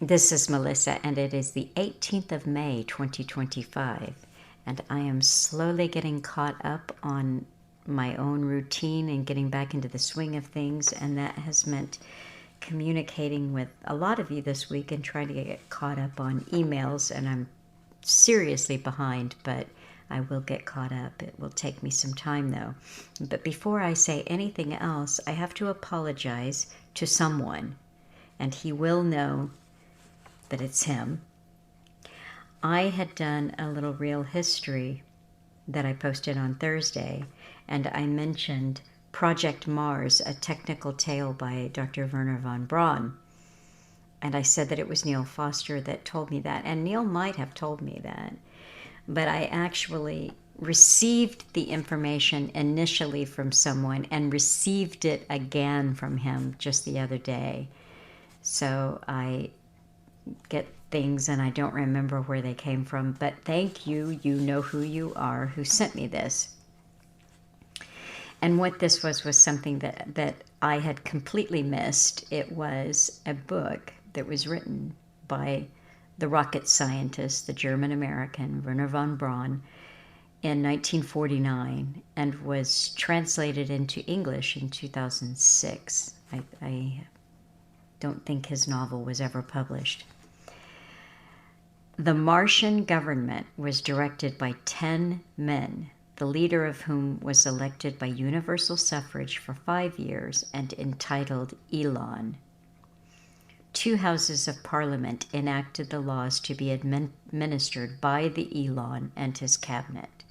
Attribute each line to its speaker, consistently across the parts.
Speaker 1: This is Melissa, and it is the 18th of May, 2025, and I am slowly getting caught up on my own routine and getting back into the swing of things, and that has meant communicating with a lot of you this week and trying to get caught up on emails, and I'm seriously behind, but I will get caught up. It will take me some time, though. But before I say anything else, I have to apologize to someone, and he will know that it's him. I had done a little real history that I posted on Thursday, and I mentioned Project Mars, a technical tale by Dr. Wernher von Braun. And I said that it was Neil Foster that told me that, and Neil might have told me that, but I actually received the information initially from someone and received it again from him just the other day. So I get things and I don't remember where they came from, but thank you, you know who you are, who sent me this. And what this was something that I had completely missed. It was a book that was written by the rocket scientist, the German-American Wernher von Braun, in 1949, and was translated into English in 2006. I don't think his novel was ever published. The Martian government was directed by 10 men, the leader of whom was elected by universal suffrage for 5 years and entitled Elon. 2 houses of parliament enacted the laws to be administered by the Elon and his cabinet.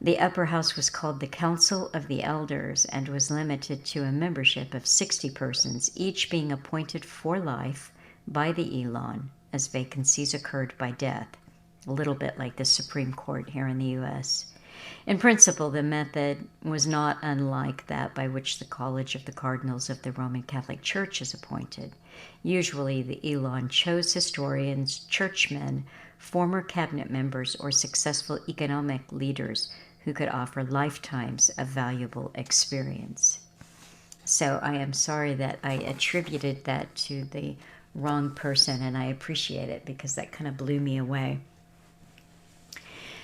Speaker 1: The upper house was called the Council of the Elders and was limited to a membership of 60 persons, each being appointed for life by the Elon as vacancies occurred by death, a little bit like the Supreme Court here in the U.S. In principle, the method was not unlike that by which the College of the Cardinals of the Roman Catholic Church is appointed. Usually, the Elon chose historians, churchmen, former cabinet members, or successful economic leaders who could offer lifetimes of valuable experience. So I am sorry that I attributed that to the wrong person, and I appreciate it because that kind of blew me away.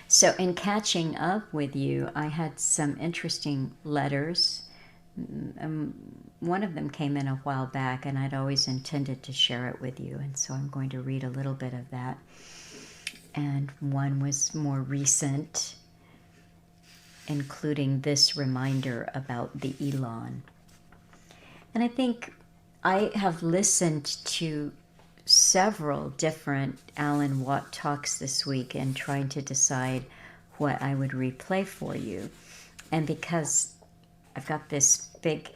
Speaker 1: So in catching up with you, I had some interesting letters. One of them came in a while back, and I'd always intended to share it with you, and so I'm going to read a little bit of that. And one was more recent, including this reminder about the Elon. And I think I have listened to several different Alan Watt talks this week and trying to decide what I would replay for you. And because I've got this big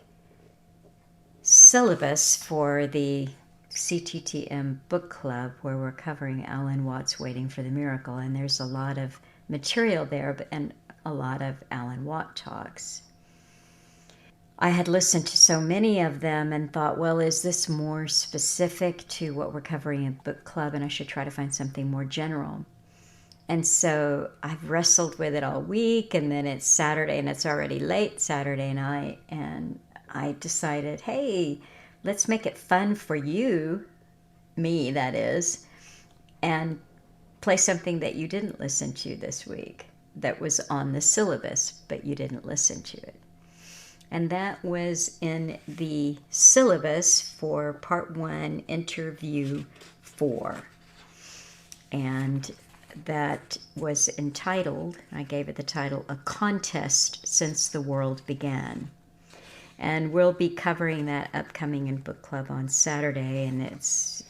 Speaker 1: syllabus for the CTTM book club where we're covering Alan Watt's Waiting for the Miracle, and there's a lot of material there and a lot of Alan Watt talks. I had listened to so many of them and thought, well, is this more specific to what we're covering in book club, and I should try to find something more general. And so I've wrestled with it all week, and then it's Saturday, and it's already late Saturday night, and I decided, hey, let's make it fun for you, me that is, and play something that you didn't listen to this week that was on the syllabus, but you didn't listen to it. And that was in the syllabus for Part 1, Interview 4. And that was entitled, I gave it the title, A Contest Since the World Began. And we'll be covering that upcoming in book club on Saturday, and it's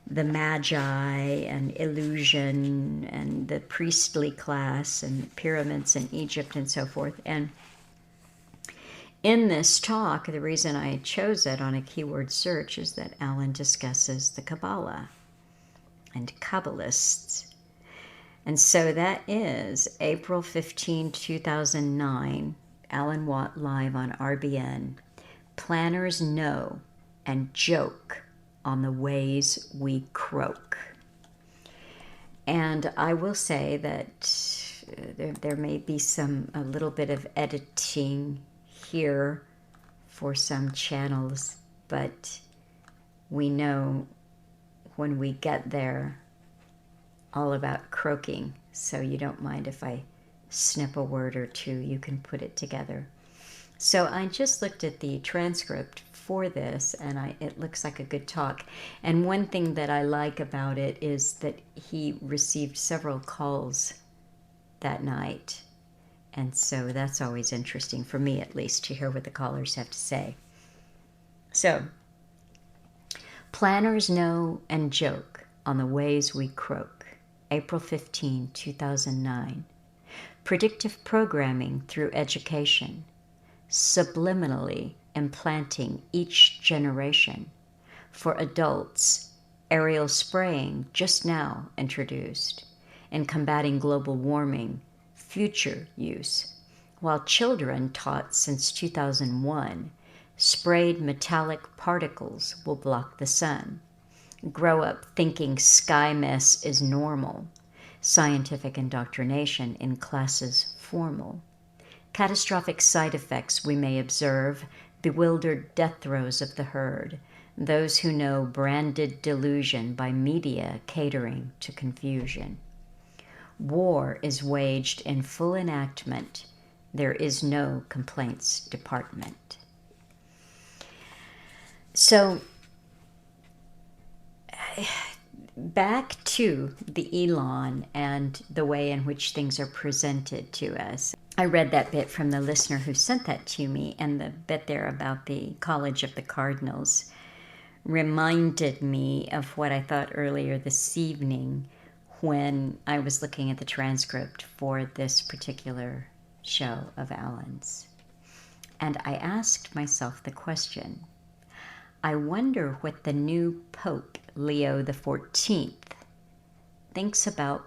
Speaker 1: the Magi and illusion and the priestly class and pyramids in Egypt and so forth. And in this talk, the reason I chose it on a keyword search is that Alan discusses the Kabbalah and Kabbalists. And so that is April 15, 2009, Alan Watt live on RBN. Planners know and joke on the ways we croak. And I will say that there may be a little bit of editing here for some channels, but we know when we get there all about croaking. So you don't mind if I snip a word or two, you can put it together. So I just looked at the transcript for this, and it looks like a good talk. And one thing that I like about it is that he received several calls that night. And so that's always interesting, for me at least, to hear what the callers have to say. So, planners know and joke on the ways we croak. April 15, 2009. Predictive programming through education. Subliminally implanting each generation. For adults, aerial spraying just now introduced. In combating global warming, future use. While children taught since 2001, sprayed metallic particles will block the sun. Grow up thinking sky mess is normal. Scientific indoctrination in classes formal. Catastrophic side effects we may observe, bewildered death throes of the herd, those who know branded delusion by media catering to confusion. War is waged in full enactment. There is no complaints department. So, back to the Elon and the way in which things are presented to us. I read that bit from the listener who sent that to me, and the bit there about the College of the Cardinals reminded me of what I thought earlier this evening when I was looking at the transcript for this particular show of Alan's. And I asked myself the question, I wonder what the new Pope, Leo XIV, thinks about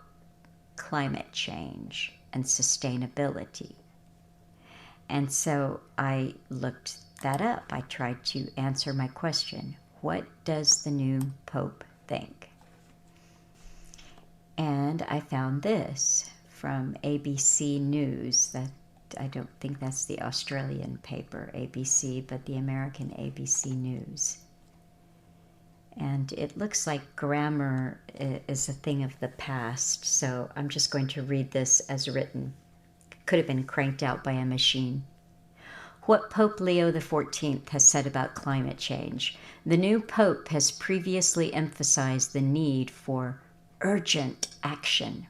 Speaker 1: climate change and sustainability. And so I looked that up. I tried to answer my question. What does the new Pope think? And I found this from ABC News. That I don't think that's the Australian paper, ABC, but the American ABC News. And it looks like grammar is a thing of the past, so I'm just going to read this as written. Could have been cranked out by a machine. What Pope Leo XIV has said about climate change. The new Pope has previously emphasized the need for urgent action.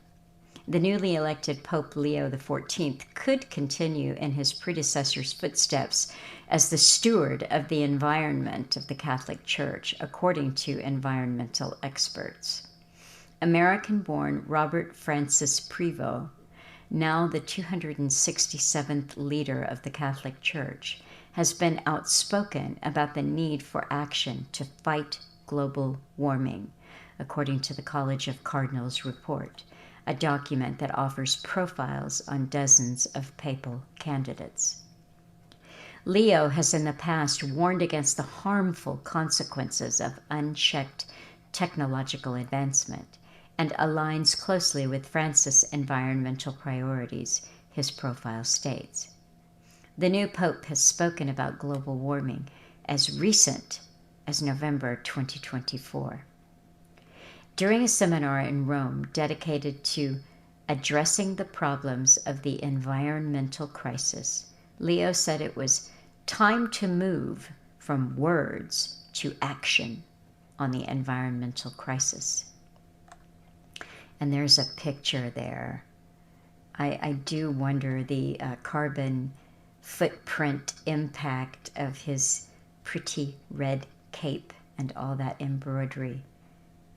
Speaker 1: The newly elected Pope Leo XIV could continue in his predecessor's footsteps as the steward of the environment of the Catholic Church, according to environmental experts. American-born Robert Francis Prevost, now the 267th leader of the Catholic Church, has been outspoken about the need for action to fight global warming, according to the College of Cardinals report, a document that offers profiles on dozens of papal candidates. Leo has in the past warned against the harmful consequences of unchecked technological advancement and aligns closely with Francis' environmental priorities, his profile states. The new Pope has spoken about global warming as recent as November 2024. During a seminar in Rome dedicated to addressing the problems of the environmental crisis, Leo said it was time to move from words to action on the environmental crisis. And there's a picture there. I do wonder the carbon footprint impact of his pretty red cape and all that embroidery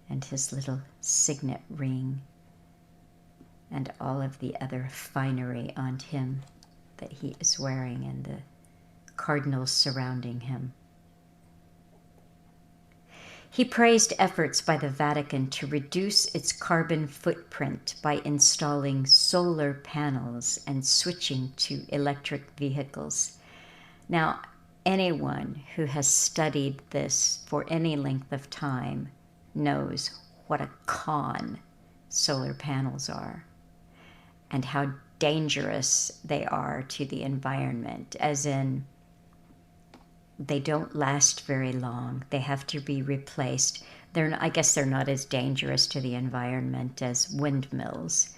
Speaker 1: and his little signet ring and all of the other finery on him that he is wearing and the cardinals surrounding him. He praised efforts by the Vatican to reduce its carbon footprint by installing solar panels and switching to electric vehicles. Now, anyone who has studied this for any length of time knows what a con solar panels are and how dangerous they are to the environment, as in They don't last very long. They have to be replaced. I guess they're not as dangerous to the environment as windmills.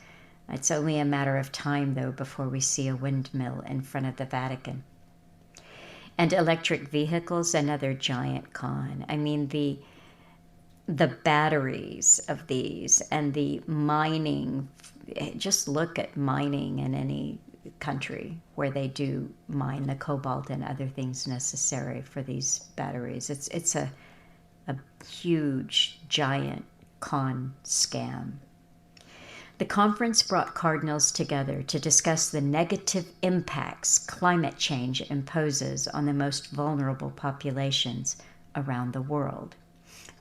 Speaker 1: It's only a matter of time, though, before we see a windmill in front of the Vatican. And electric vehicles, another giant con. I mean, the batteries of these and the mining, just look at mining in any country where they do mine the cobalt and other things necessary for these batteries. It's a huge, giant con scam. The conference brought cardinals together to discuss the negative impacts climate change imposes on the most vulnerable populations around the world.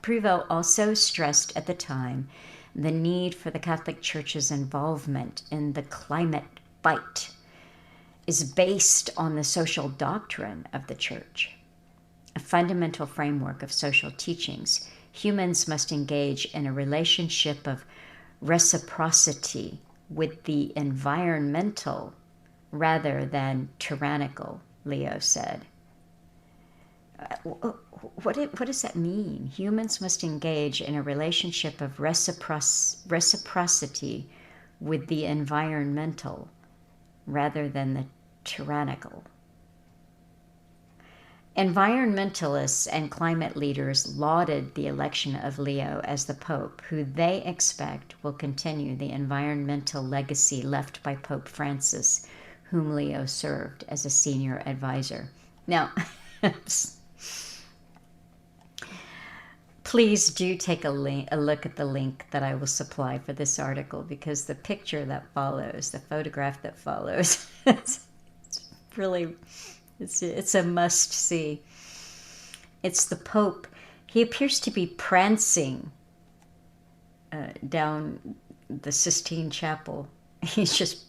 Speaker 1: Prévost also stressed at the time the need for the Catholic Church's involvement in the climate fight is based on the social doctrine of the Church, a fundamental framework of social teachings. Humans must engage in a relationship of reciprocity with the environmental rather than tyrannical, Leo said. What does that mean? Humans must engage in a relationship of reciprocity with the environmental rather than the tyrannical. Environmentalists and climate leaders lauded the election of Leo as the Pope, who they expect will continue the environmental legacy left by Pope Francis, whom Leo served as a senior advisor. Now, please do take a look at the link that I will supply for this article, because the picture that follows, the photograph that follows, it's really... It's a must-see. It's the Pope. He appears to be prancing down the Sistine Chapel. He's just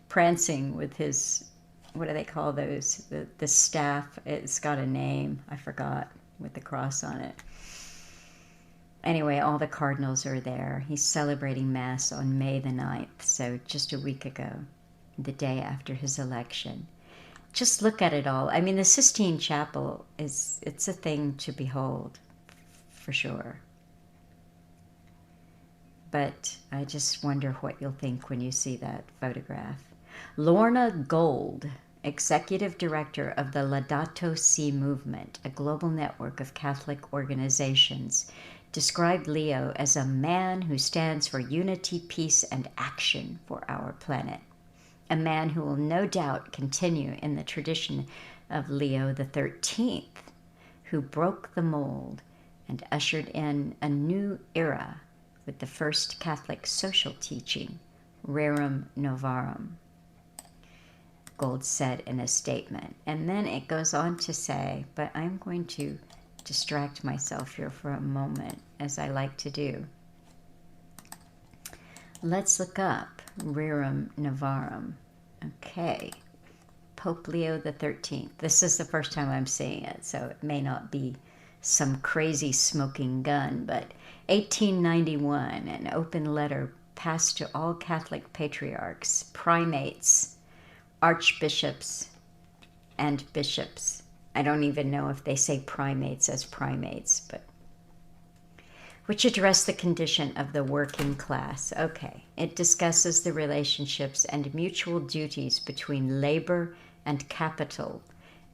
Speaker 1: prancing with his, what do they call those? The staff. It's got a name. I forgot, with the cross on it. Anyway, all the cardinals are there. He's celebrating Mass on May the 9th, so just a week ago, the day after his election. Just look at it all. I mean, the Sistine Chapel it's a thing to behold, for sure. But I just wonder what you'll think when you see that photograph. Lorna Gold, Executive Director of the Laudato Si movement, a global network of Catholic organizations, described Leo as a man who stands for unity, peace, and action for our planet. A man who will no doubt continue in the tradition of Leo XIII, who broke the mold and ushered in a new era with the first Catholic social teaching, Rerum Novarum, Gold said in a statement. And then it goes on to say, but I'm going to distract myself here for a moment, as I like to do. Let's look up Rerum Novarum. Okay, Pope Leo XIII. This is the first time I'm seeing it, so it may not be some crazy smoking gun, but 1891, an open letter passed to all Catholic patriarchs, primates, archbishops, and bishops. I don't even know if they say primates as primates, but which address the condition of the working class. Okay, it discusses the relationships and mutual duties between labor and capital,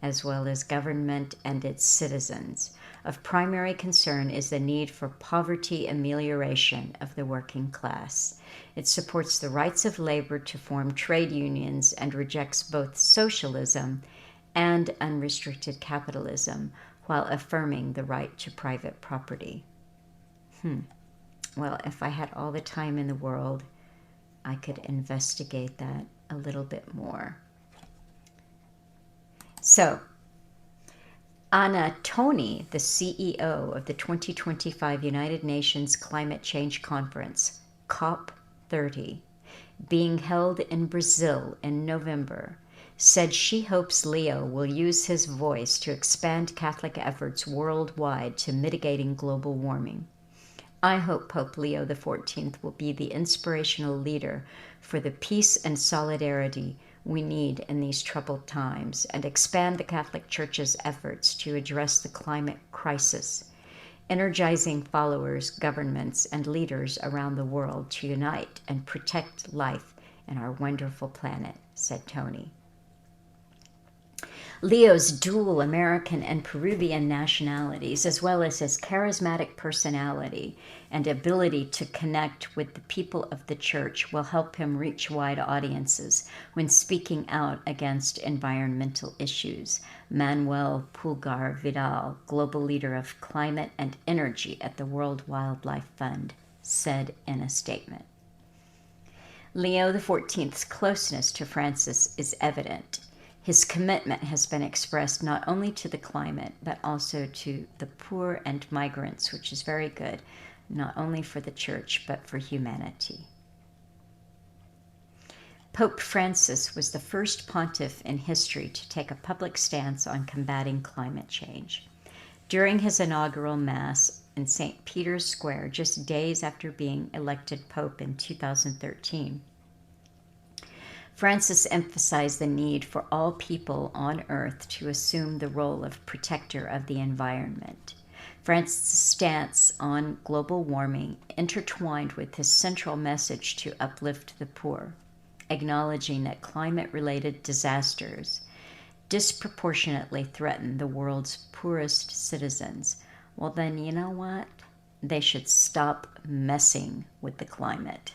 Speaker 1: as well as government and its citizens. Of primary concern is the need for poverty amelioration of the working class. It supports the rights of labor to form trade unions and rejects both socialism and unrestricted capitalism, while affirming the right to private property. Well, if I had all the time in the world, I could investigate that a little bit more. So, Anna Tony, the CEO of the 2025 United Nations Climate Change Conference, COP30, being held in Brazil in November, said she hopes Leo will use his voice to expand Catholic efforts worldwide to mitigating global warming. I hope Pope Leo XIV will be the inspirational leader for the peace and solidarity we need in these troubled times and expand the Catholic Church's efforts to address the climate crisis, energizing followers, governments, and leaders around the world to unite and protect life in our wonderful planet, said Tony. Leo's dual American and Peruvian nationalities, as well as his charismatic personality and ability to connect with the people of the Church, will help him reach wide audiences when speaking out against environmental issues. Manuel Pulgar Vidal, global leader of climate and energy at the Wildlife Fund, said in a statement. Leo XIV's closeness to Francis is evident. His commitment has been expressed not only to the climate, but also to the poor and migrants, which is very good, not only for the Church, but for humanity. Pope Francis was the first pontiff in history to take a public stance on combating climate change. During his inaugural Mass in St. Peter's Square, just days after being elected Pope in 2013, Francis emphasized the need for all people on Earth to assume the role of protector of the environment. Francis' stance on global warming intertwined with his central message to uplift the poor, acknowledging that climate-related disasters disproportionately threaten the world's poorest citizens. Well, then, you know what? They should stop messing with the climate.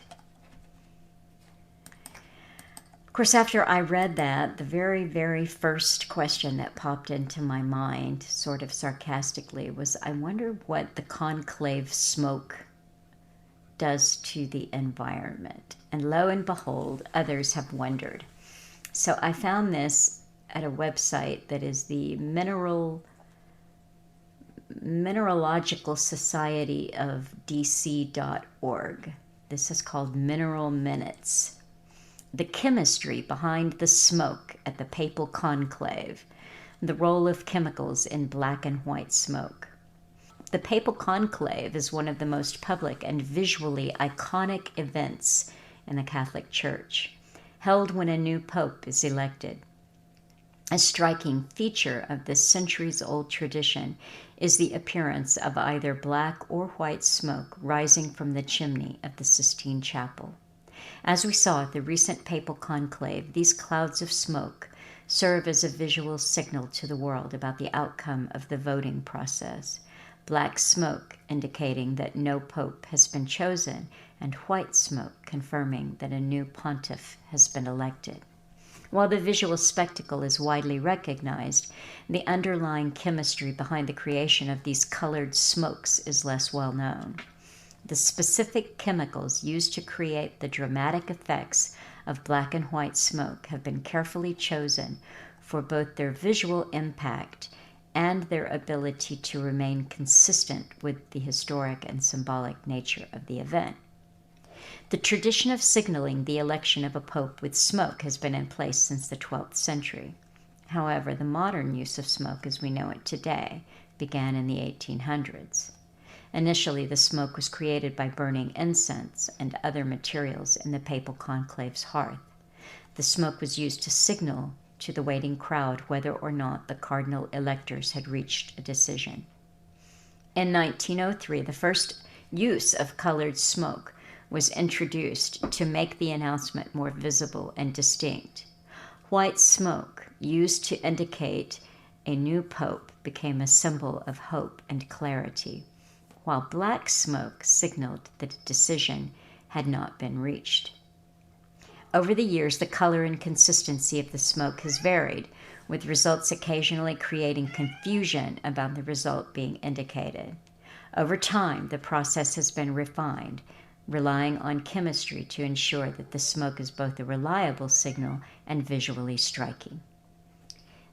Speaker 1: Of course, after I read that, the very, very first question that popped into my mind, sort of sarcastically, was I wonder what the conclave smoke does to the environment. And lo and behold, others have wondered. So I found this at a website that is the Mineralogical Society of DC.org. This is called Mineral Minutes. The chemistry behind the smoke at the Papal Conclave, the role of chemicals in black and white smoke. The Papal Conclave is one of the most public and visually iconic events in the Catholic Church, held when a new pope is elected. A striking feature of this centuries-old tradition is the appearance of either black or white smoke rising from the chimney of the Sistine Chapel. As we saw at the recent Papal Conclave, these clouds of smoke serve as a visual signal to the world about the outcome of the voting process. Black smoke indicating that no pope has been chosen, and white smoke confirming that a new pontiff has been elected. While the visual spectacle is widely recognized, the underlying chemistry behind the creation of these colored smokes is less well known. The specific chemicals used to create the dramatic effects of black and white smoke have been carefully chosen for both their visual impact and their ability to remain consistent with the historic and symbolic nature of the event. The tradition of signaling the election of a pope with smoke has been in place since the 12th century. However, the modern use of smoke as we know it today began in the 1800s. Initially, the smoke was created by burning incense and other materials in the papal conclave's hearth. The smoke was used to signal to the waiting crowd whether or not the cardinal electors had reached a decision. In 1903, the first use of colored smoke was introduced to make the announcement more visible and distinct. White smoke, used to indicate a new pope, became a symbol of hope and clarity, while black smoke signaled that a decision had not been reached. Over the years, the color and consistency of the smoke has varied, with results occasionally creating confusion about the result being indicated. Over time, the process has been refined, relying on chemistry to ensure that the smoke is both a reliable signal and visually striking.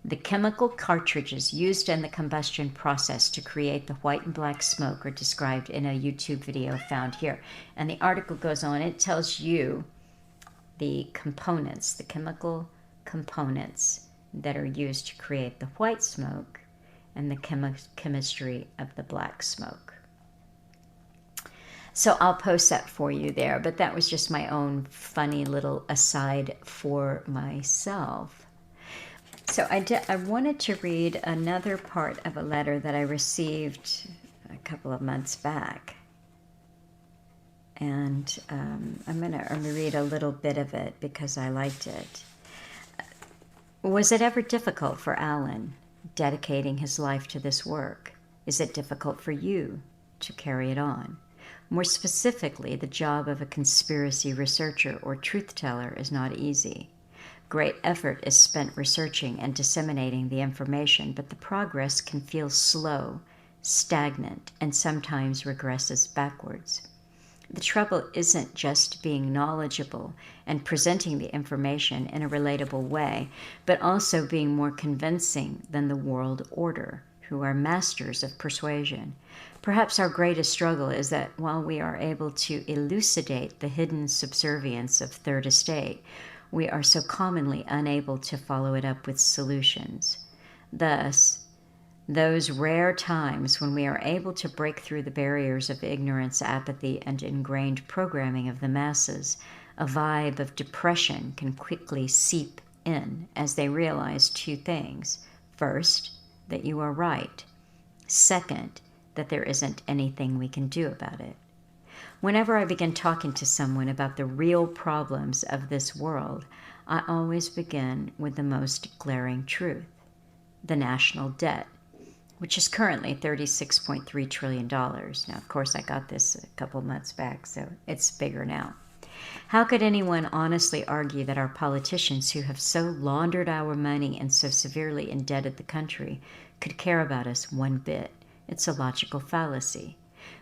Speaker 1: The chemical cartridges used in the combustion process to create the white and black smoke are described in a YouTube video found here. And the article goes on, it tells you the components, the chemical components that are used to create the white smoke and the chemistry of the black smoke. So I'll post that for you there, but that was just my own funny little aside for myself. So I wanted to read another part of a letter that I received a couple of months back. And I'm going to read a little bit of it because I liked it. Was it ever difficult for Alan dedicating his life to this work? Is it difficult for you to carry it on? More specifically, the job of a conspiracy researcher or truth teller is not easy. Great effort is spent researching and disseminating the information, but the progress can feel slow, stagnant, and sometimes regresses backwards. The trouble isn't just being knowledgeable and presenting the information in a relatable way, but also being more convincing than the world order, who are masters of persuasion. Perhaps our greatest struggle is that while we are able to elucidate the hidden subservience of Third Estate, we are so commonly unable to follow it up with solutions. Thus, those rare times when we are able to break through the barriers of ignorance, apathy, and ingrained programming of the masses, a vibe of depression can quickly seep in as they realize two things. First, that you are right. Second, that there isn't anything we can do about it. Whenever I begin talking to someone about the real problems of this world, I always begin with the most glaring truth: the national debt, which is currently $36.3 trillion. Now, of course, I got this a couple months back, so it's bigger now. How could anyone honestly argue that our politicians, who have so laundered our money and so severely indebted the country, could care about us one bit? It's a logical fallacy.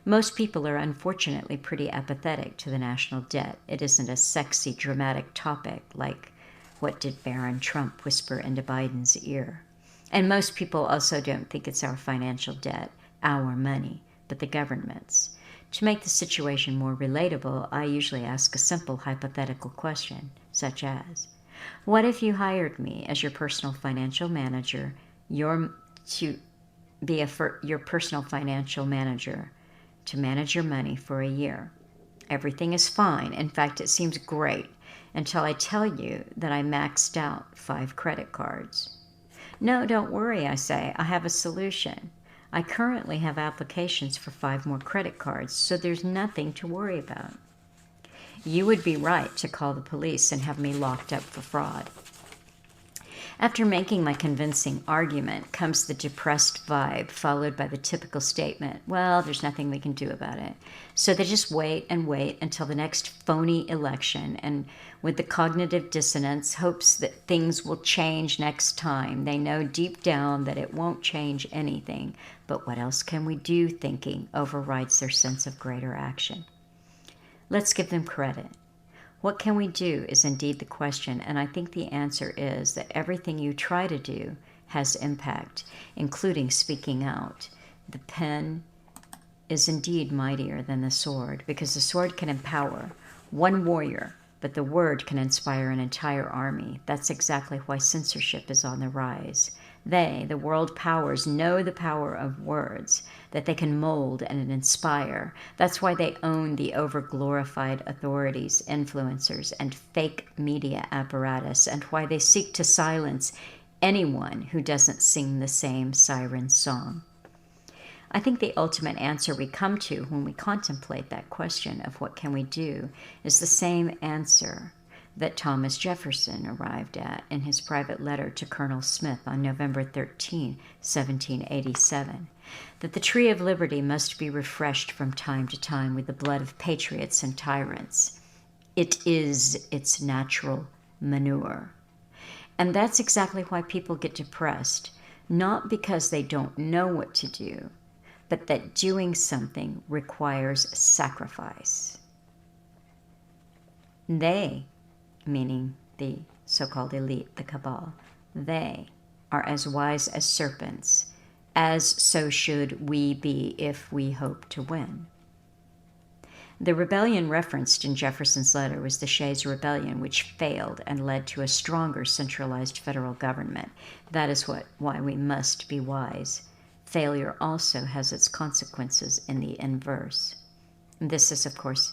Speaker 1: Most people are unfortunately pretty apathetic to the national debt. It isn't a sexy, dramatic topic like what did Baron Trump whisper into Biden's ear. And most people also don't think it's our financial debt, our money, but the government's. To make the situation more relatable, I usually ask a simple hypothetical question, such as, what if you hired me as your personal financial manager, your personal financial manager, to manage your money for a year? Everything is fine. In fact, it seems great until I tell you that I maxed out 5 credit cards. No, don't worry, I say. I have a solution. I currently have applications for 5 more credit cards, so there's nothing to worry about. You would be right to call the police and have me locked up for fraud. After making my convincing argument comes the depressed vibe, followed by the typical statement, well, there's nothing we can do about it. So they just wait and wait until the next phony election, and with the cognitive dissonance, hopes that things will change next time. They know deep down that it won't change anything, but what else can we do thinking overrides their sense of greater action. Let's give them credit. What can we do is indeed the question, and I think the answer is that everything you try to do has impact, including speaking out. The pen is indeed mightier than the sword, because the sword can empower one warrior, but the word can inspire an entire army. That's exactly why censorship is on the rise. They, the world powers, know the power of words, that they can mold and inspire. That's why they own the over-glorified authorities, influencers, and fake media apparatus, and why they seek to silence anyone who doesn't sing the same siren song. I think the ultimate answer we come to when we contemplate that question of what can we do is the same answer that Thomas Jefferson arrived at in his private letter to Colonel Smith on November 13, 1787, that the tree of liberty must be refreshed from time to time with the blood of patriots and tyrants. It is its natural manure. And that's exactly why people get depressed, not because they don't know what to do, but that doing something requires sacrifice. They, meaning the so-called elite, the Kabala, they are as wise as serpents, as so should we be if we hope to win. The rebellion referenced in Jefferson's letter was the Shays' Rebellion, which failed and led to a stronger centralized federal government. That is why we must be wise. Failure also has its consequences in the inverse. This is, of course,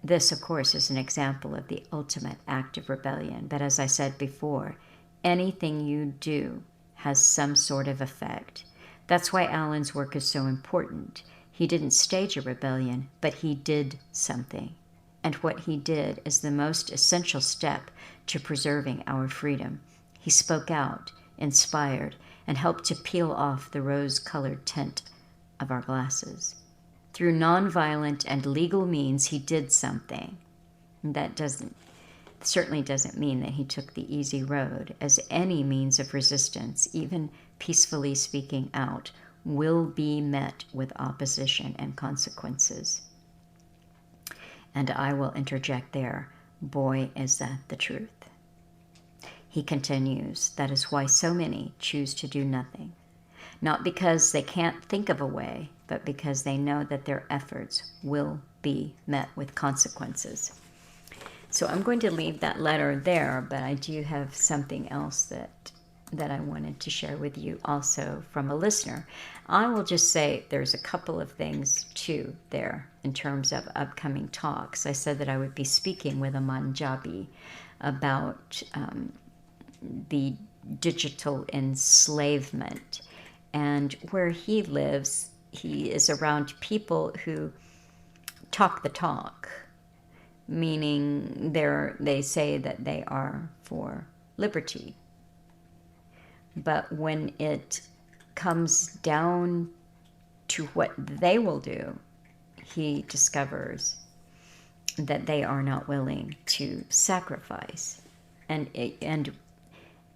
Speaker 1: is an example of the ultimate act of rebellion. But as I said before, anything you do has some sort of effect. That's why Alan's work is so important. He didn't stage a rebellion, but he did something. And what he did is the most essential step to preserving our freedom. He spoke out, inspired, and helped to peel off the rose-colored tint of our glasses. Through nonviolent and legal means, he did something. That certainly doesn't mean that he took the easy road, as any means of resistance, even peacefully speaking out, will be met with opposition and consequences. And I will interject there, boy, is that the truth. He continues, that is why so many choose to do nothing. Not because they can't think of a way, but because they know that their efforts will be met with consequences. So I'm going to leave that letter there, but I do have something else that I wanted to share with you also from a listener. I will just say there's a couple of things too there in terms of upcoming talks. I said that I would be speaking with a Manjabi about the digital enslavement. And where he lives, he is around people who talk the talk, meaning they say that they are for liberty. But when it comes down to what they will do, he discovers that they are not willing to sacrifice. And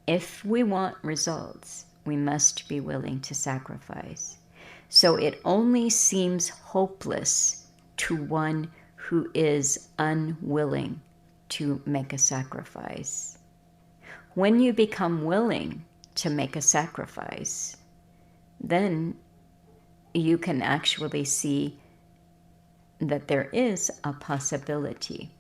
Speaker 1: if we want results, we must be willing to sacrifice. So it only seems hopeless to one who is unwilling to make a sacrifice. When you become willing to make a sacrifice, then you can actually see that there is a possibility.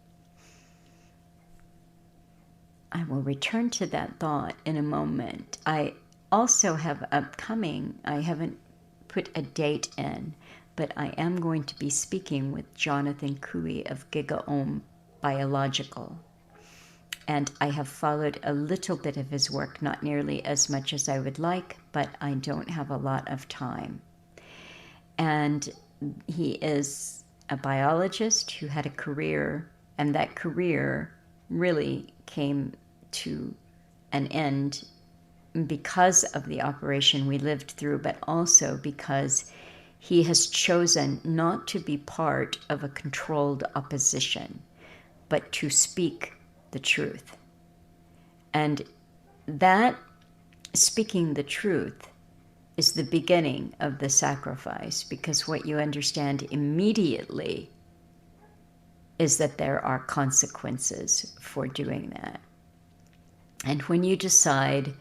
Speaker 1: I will return to that thought in a moment. I also have upcoming, I haven't put a date in, but I am going to be speaking with Jonathan Cooey of GigaOhm Biological. And I have followed a little bit of his work, not nearly as much as I would like, but I don't have a lot of time. And he is a biologist who had a career, and that career really came to an end because of the operation we lived through, but also because he has chosen not to be part of a controlled opposition, but to speak the truth. And that speaking the truth is the beginning of the sacrifice, because what you understand immediately is that there are consequences for doing that. And when you decide,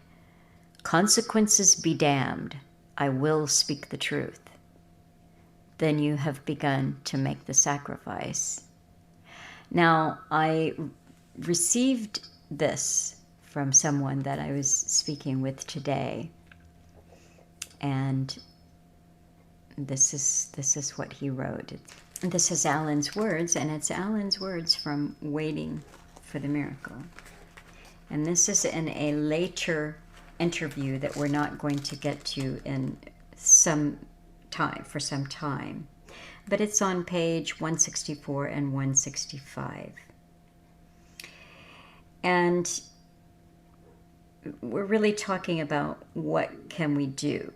Speaker 1: consequences be damned, I will speak the truth, then you have begun to make the sacrifice. Now, I received this from someone that I was speaking with today, and this is what he wrote. This is Alan's words, and it's Alan's words from Waiting for the Miracle. And this is in a later interview that we're not going to get to in some time. But it's on page 164 and 165. And we're really talking about what can we do.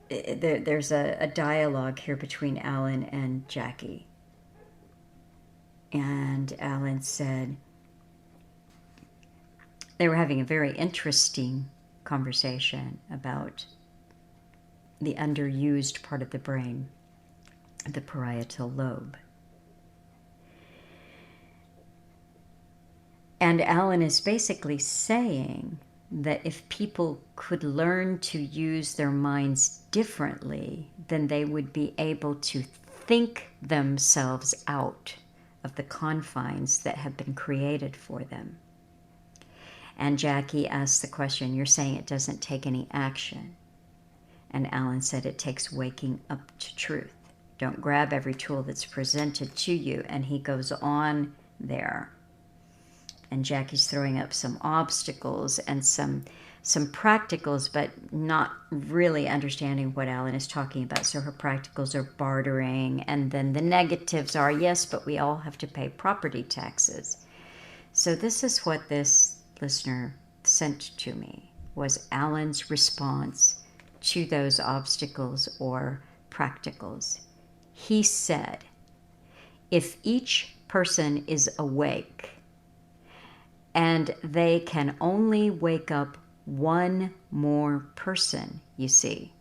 Speaker 1: There's a dialogue here between Alan and Jackie. And Alan said they were having a very interesting conversation about the underused part of the brain, the parietal lobe. And Alan is basically saying that if people could learn to use their minds differently, then they would be able to think themselves out of the confines that have been created for them. And Jackie asked the question, you're saying it doesn't take any action? And Alan said it takes waking up to truth. Don't grab every tool that's presented to you. And he goes on there. And Jackie's throwing up some obstacles and some practicals, but not really understanding what Alan is talking about. So her practicals are bartering, and then the negatives are, yes, but we all have to pay property taxes. So this is what this listener sent to me, was Alan's response to those obstacles or practicals. He said, if each person is awake and they can only wake up one more person, you see,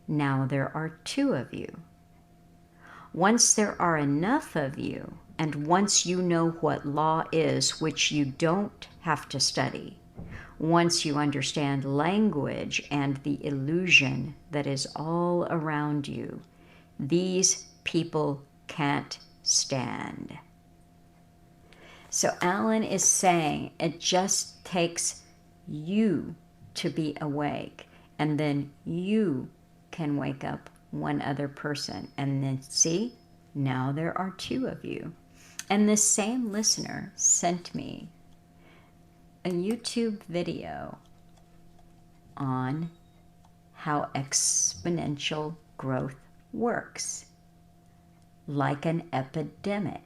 Speaker 1: now there are two of you. Once there are enough of you, and once you know what law is, which you don't have to study, once you understand language and the illusion that is all around you, these people can't stand. So Alan is saying it just takes you to be awake, and then you can wake up one other person. And then see, now there are two of you. And this same listener sent me a YouTube video on how exponential growth works, like an epidemic.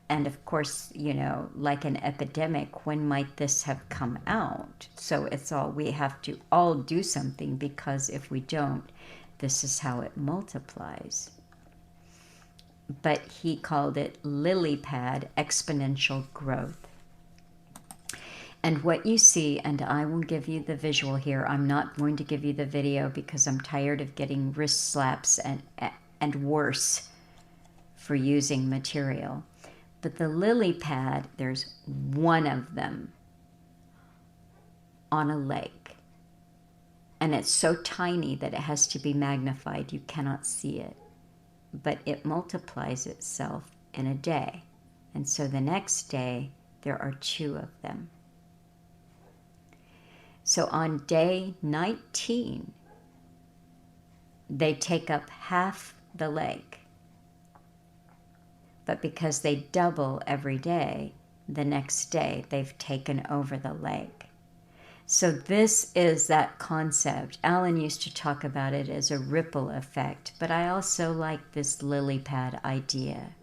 Speaker 1: And of course, you know, like an epidemic, when might this have come out? So it's all, we have to all do something, because if we don't, this is how it multiplies. But he called it lily pad exponential growth. And what you see, and I will give you the visual here, I'm not going to give you the video because I'm tired of getting wrist slaps and worse for using material. But the lily pad, there's one of them on a lake. And it's so tiny that it has to be magnified. You cannot see it. But it multiplies itself in a day. And so the next day, there are two of them. So on day 19, they take up half the lake. But because they double every day, the next day they've taken over the lake. So this is that concept. Alan used to talk about it as a ripple effect, but I also like this lily pad idea.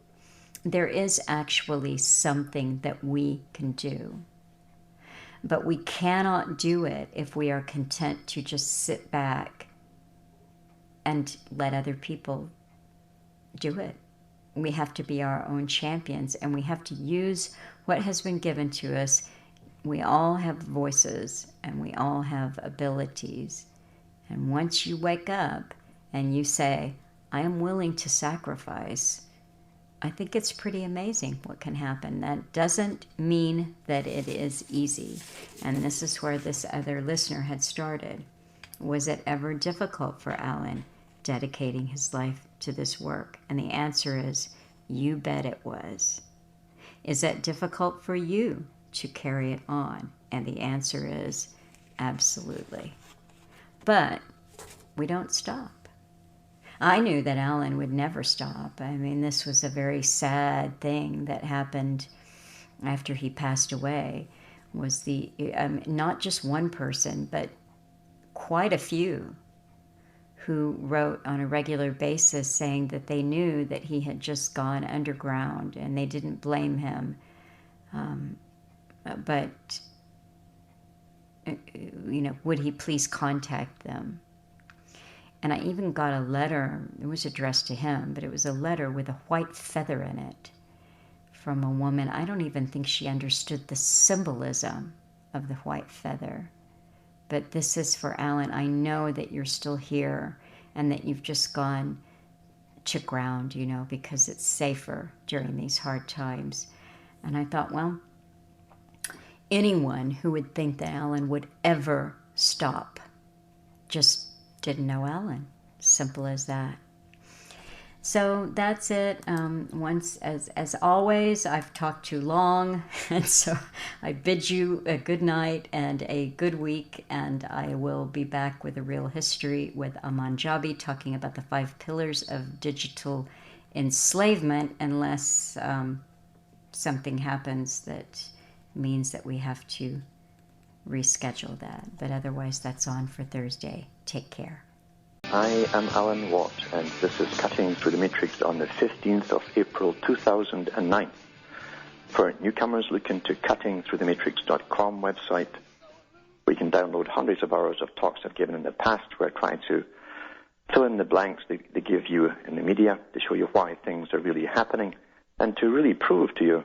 Speaker 1: There is actually something that we can do, but we cannot do it if we are content to just sit back and let other people do it. We have to be our own champions, and we have to use what has been given to us. We all have voices, and we all have abilities. And once you wake up and you say, I am willing to sacrifice, I think it's pretty amazing what can happen. That doesn't mean that it is easy. And this is where this other listener had started. Was it ever difficult for Alan dedicating his life to this work? And the answer is, you bet it was. Is that difficult for you to carry it on? And the answer is, absolutely. But we don't stop. I knew that Alan would never stop. I mean, this was a very sad thing that happened after he passed away. Was the not just one person, but quite a few who wrote on a regular basis saying that they knew that he had just gone underground, and they didn't blame him. But, you know, would he please contact them? And I even got a letter, it was addressed to him, but it was a letter with a white feather in it from a woman. I don't even think she understood the symbolism of the white feather. But this is for Alan. I know that you're still here and that you've just gone to ground, you know, because it's safer during these hard times. And I thought, well, anyone who would think that Alan would ever stop just didn't know Alan. Simple as that. So that's it. Once, as always, I've talked too long, and so I bid you a good night and a good week. And I will be back with a real history with Amanjabi talking about the 5 pillars of digital enslavement, unless something happens that means that we have to reschedule that. But otherwise, that's on for Thursday. Take care.
Speaker 2: I am Alan Watt, and this is Cutting Through the Matrix on the 15th of April 2009. For newcomers, look into cuttingthroughthematrix.com website, where you can download hundreds of hours of talks I've given in the past, where I try to fill in the blanks they give you in the media to show you why things are really happening, and to really prove to you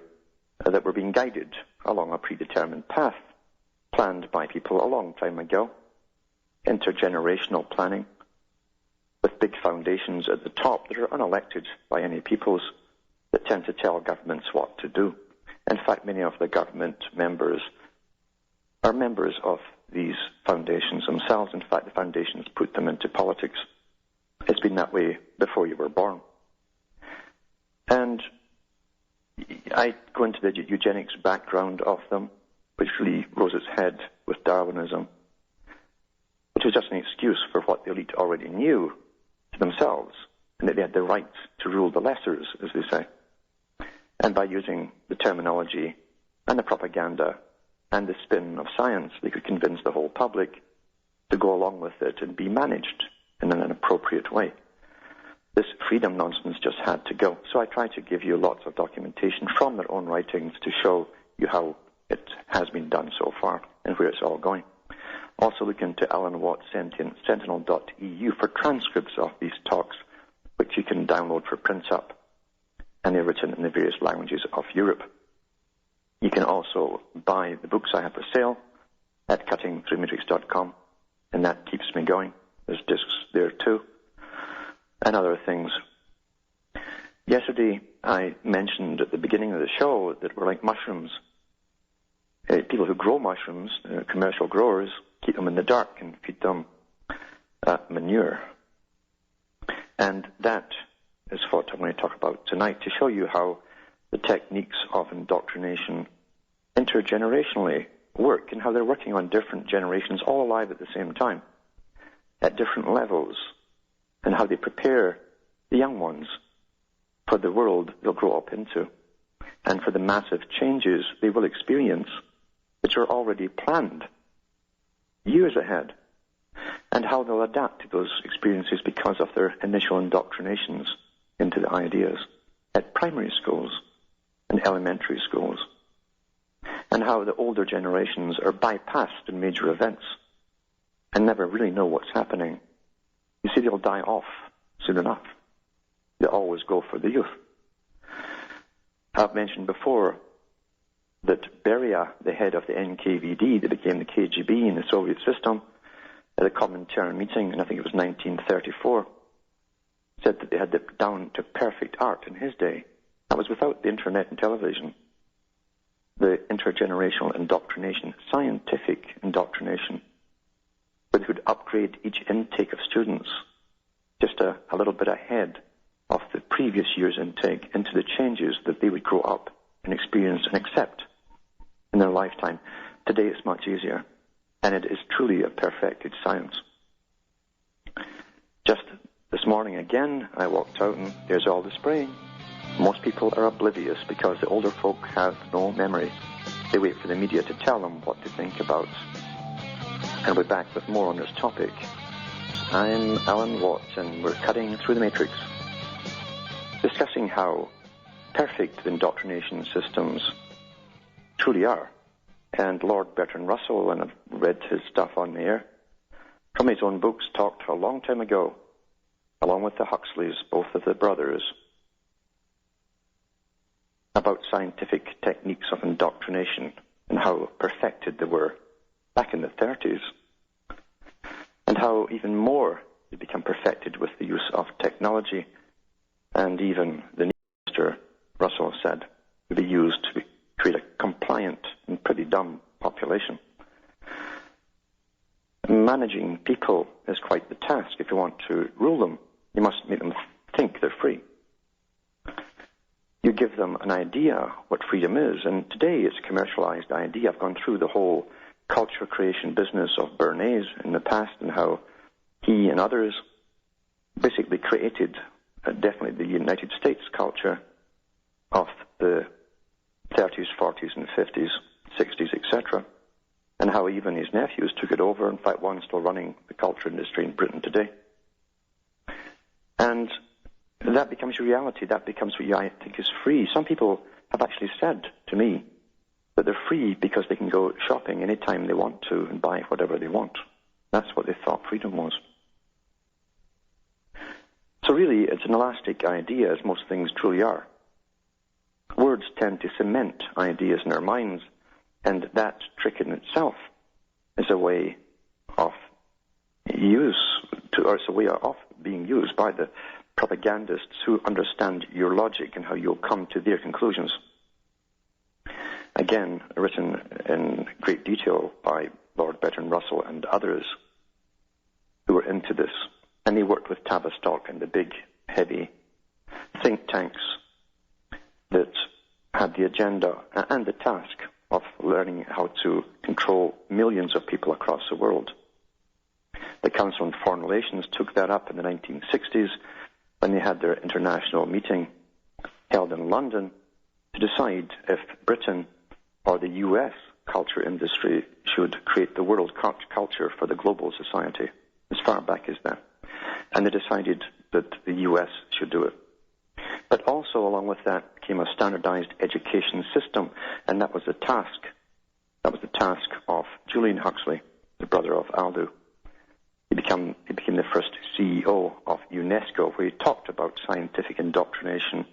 Speaker 2: that we're being guided along a predetermined path planned by people a long time ago, intergenerational planning, with big foundations at the top that are unelected by any peoples that tend to tell governments what to do. In fact, many of the government members are members of these foundations themselves. In fact, the foundations put them into politics. It's been that way before you were born. And I go into the eugenics background of them, which really rose its head with Darwinism, which was just an excuse for what the elite already knew to themselves, and that they had the right to rule the lessers, as they say. And by using the terminology and the propaganda and the spin of science, they could convince the whole public to go along with it and be managed in an appropriate way. This freedom nonsense just had to go. So I try to give you lots of documentation from their own writings to show you how it has been done so far and where it's all going. Also look into Alan Watt Sentinel.eu for transcripts of these talks, which you can download for print up, and they're written in the various languages of Europe. You can also buy the books I have for sale at cuttingthroughmatrix.com, and that keeps me going. There's discs there too, and other things. Yesterday I mentioned at the beginning of the show that we're like mushrooms. People who grow mushrooms, commercial growers, keep them in the dark and feed them manure. And that is what I'm going to talk about tonight, to show you how the techniques of indoctrination intergenerationally work, and how they're working on different generations all alive at the same time, at different levels, and how they prepare the young ones for the world they'll grow up into, and for the massive changes they will experience, which are already planned years ahead, and how they'll adapt to those experiences because of their initial indoctrinations into the ideas at primary schools and elementary schools, and how the older generations are bypassed in major events and never really know what's happening. You see, they'll die off soon enough. They always go for the youth. I've mentioned before that Beria, the head of the NKVD, that became the KGB in the Soviet system, at a Comintern meeting, and I think it was 1934, said that they had it down to perfect art in his day. That was without the internet and television. The intergenerational indoctrination, scientific indoctrination, where they would upgrade each intake of students just a little bit ahead of the previous year's intake into the changes that they would grow up and experience and accept in their lifetime. Today it's much easier, and it is truly a perfected science. Just this morning again, I walked out and there's all the spraying. Most people are oblivious because the older folk have no memory. They wait for the media to tell them what to think about. And we're back with more on this topic. I'm Alan Watt, and we're cutting through the matrix, discussing how perfect the indoctrination systems truly are. And Lord Bertrand Russell, and I've read his stuff on there, from his own books, talked a long time ago, along with the Huxleys, both of the brothers, about scientific techniques of indoctrination and how perfected they were back in the 30s, and how even more they become perfected with the use of technology, and even the new Mr. Russell said would be used to create a compliant and pretty dumb population. Managing people is quite the task. If you want to rule them, you must make them think they're free. You give them an idea what freedom is, and today it's a commercialized idea. I've gone through the whole culture creation business of Bernays in the past and how he and others basically created definitely the United States culture of the 30s, 40s, and 50s, 60s, etc., and how even his nephews took it over. In fact, one's still running the culture industry in Britain today. And that becomes reality. That becomes what I think is free. Some people have actually said to me that they're free because they can go shopping anytime they want to and buy whatever they want. That's what they thought freedom was. So really, it's an elastic idea, as most things truly are. Words tend to cement ideas in our minds, and that trick in itself is a way of being used by the propagandists who understand your logic and how you'll come to their conclusions. Again, written in great detail by Lord Bertrand Russell and others who were into this. And they worked with Tavistock and the big, heavy think tanks that had the agenda and the task of learning how to control millions of people across the world. The Council on Foreign Relations took that up in the 1960s when they had their international meeting held in London to decide if Britain or the US culture industry should create the world culture for the global society, as far back as that. And they decided that the US should do it. But also along with that came a standardized education system, and that was the task. That was the task of Julian Huxley, the brother of Aldous. He became the first CEO of UNESCO, where he talked about scientific indoctrination,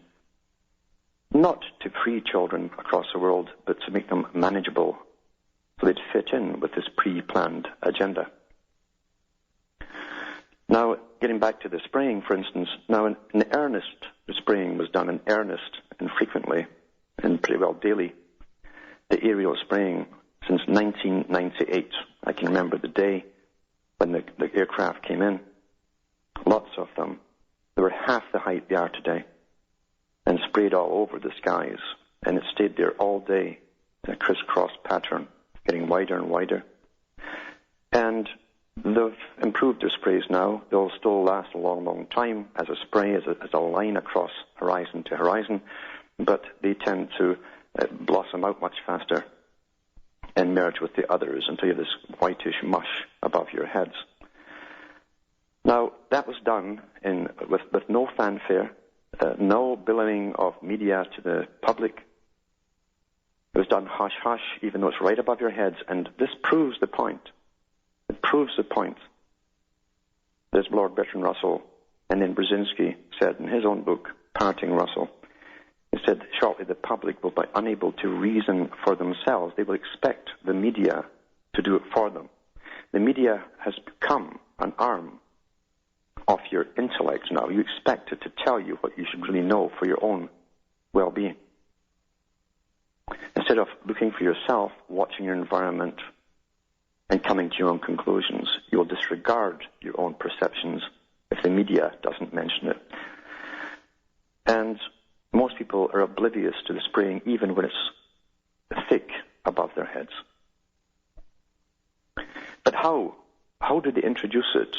Speaker 2: not to free children across the world, but to make them manageable so they'd fit in with this pre-planned agenda. Now, getting back to the spraying, for instance, now in earnest, the spraying was done in earnest and frequently and pretty well daily. The aerial spraying since 1998. I can remember the day when the aircraft came in. Lots of them. They were half the height they are today and sprayed all over the skies. And it stayed there all day in a crisscross pattern, getting wider and wider. And they've improved their sprays now. They'll still last a long, long time as a spray, as a line across horizon to horizon, but they tend to blossom out much faster and merge with the others until you have this whitish mush above your heads. Now, that was done with no fanfare, no billowing of media to the public. It was done hush-hush, even though it's right above your heads, and this proves the point. It proves the point. As Lord Bertrand Russell and then Brzezinski said in his own book, Parting Russell, he said, shortly the public will be unable to reason for themselves. They will expect the media to do it for them. The media has become an arm of your intellect now. You expect it to tell you what you should really know for your own well-being. Instead of looking for yourself, watching your environment, and coming to your own conclusions, you'll disregard your own perceptions if the media doesn't mention it. And most people are oblivious to the spraying even when it's thick above their heads. But how? How did they introduce it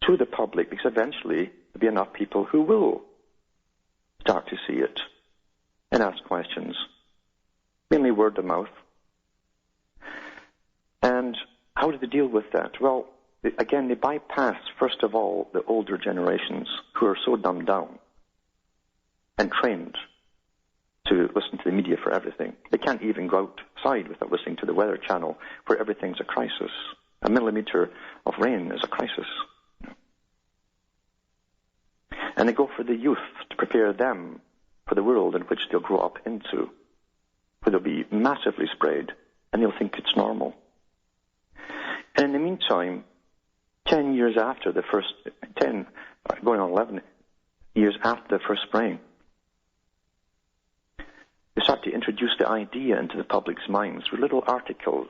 Speaker 2: to the public? Because eventually there'll be enough people who will start to see it and ask questions, mainly word of mouth. And how do they deal with that? Well, again, they bypass, first of all, the older generations who are so dumbed down and trained to listen to the media for everything. They can't even go outside without listening to the Weather Channel, where everything's a crisis. A millimeter of rain is a crisis. And they go for the youth to prepare them for the world in which they'll grow up into, where they'll be massively sprayed, and they'll think it's normal. And in the meantime, 10 years after the first, 10, going on 11 years after the first spraying, they start to introduce the idea into the public's minds through little articles.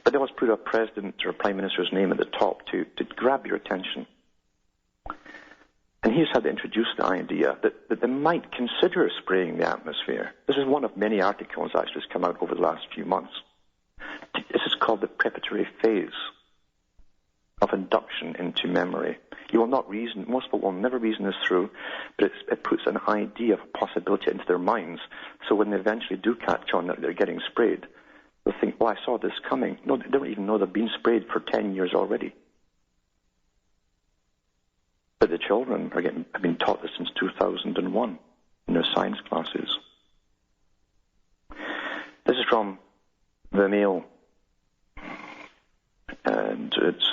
Speaker 2: But they always put a president or a prime minister's name at the top to grab your attention. And And here's how they introduced the idea that they might consider spraying the atmosphere. This is one of many articles actually that's come out over the last few months. This is called the preparatory phase of induction into memory. You will not reason, most people will never reason this through, but it puts an idea of a possibility into their minds. So when they eventually do catch on that they're getting sprayed, they'll think, well, I saw this coming. No, they don't even know they've been sprayed for 10 years already. But the children have been taught this since 2001 in their science classes. This is from the Mail, and it's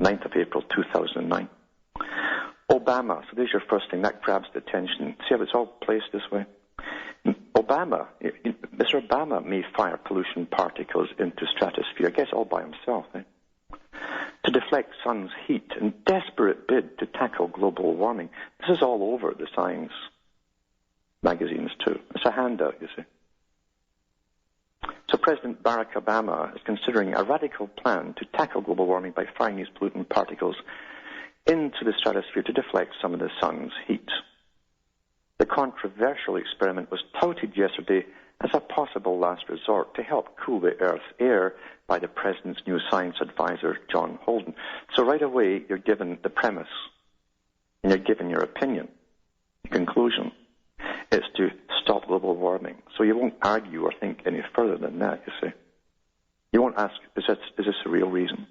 Speaker 2: 9th of April 2009. Obama, so there's your first thing, that grabs the attention. See how it's all placed this way? Mr. Obama may fire pollution particles into stratosphere, I guess all by himself, to deflect sun's heat in desperate bid to tackle global warming. This is all over the science magazines too. It's a handout, you see. So President Barack Obama is considering a radical plan to tackle global warming by firing these pollutant particles into the stratosphere to deflect some of the sun's heat. The controversial experiment was touted yesterday as a possible last resort to help cool the Earth's air by the President's new science advisor, John Holden. So right away, you're given the premise, and you're given your opinion. The conclusion is to stop global warming. So you won't argue or think any further than that, you see. You won't ask, is this a real reason?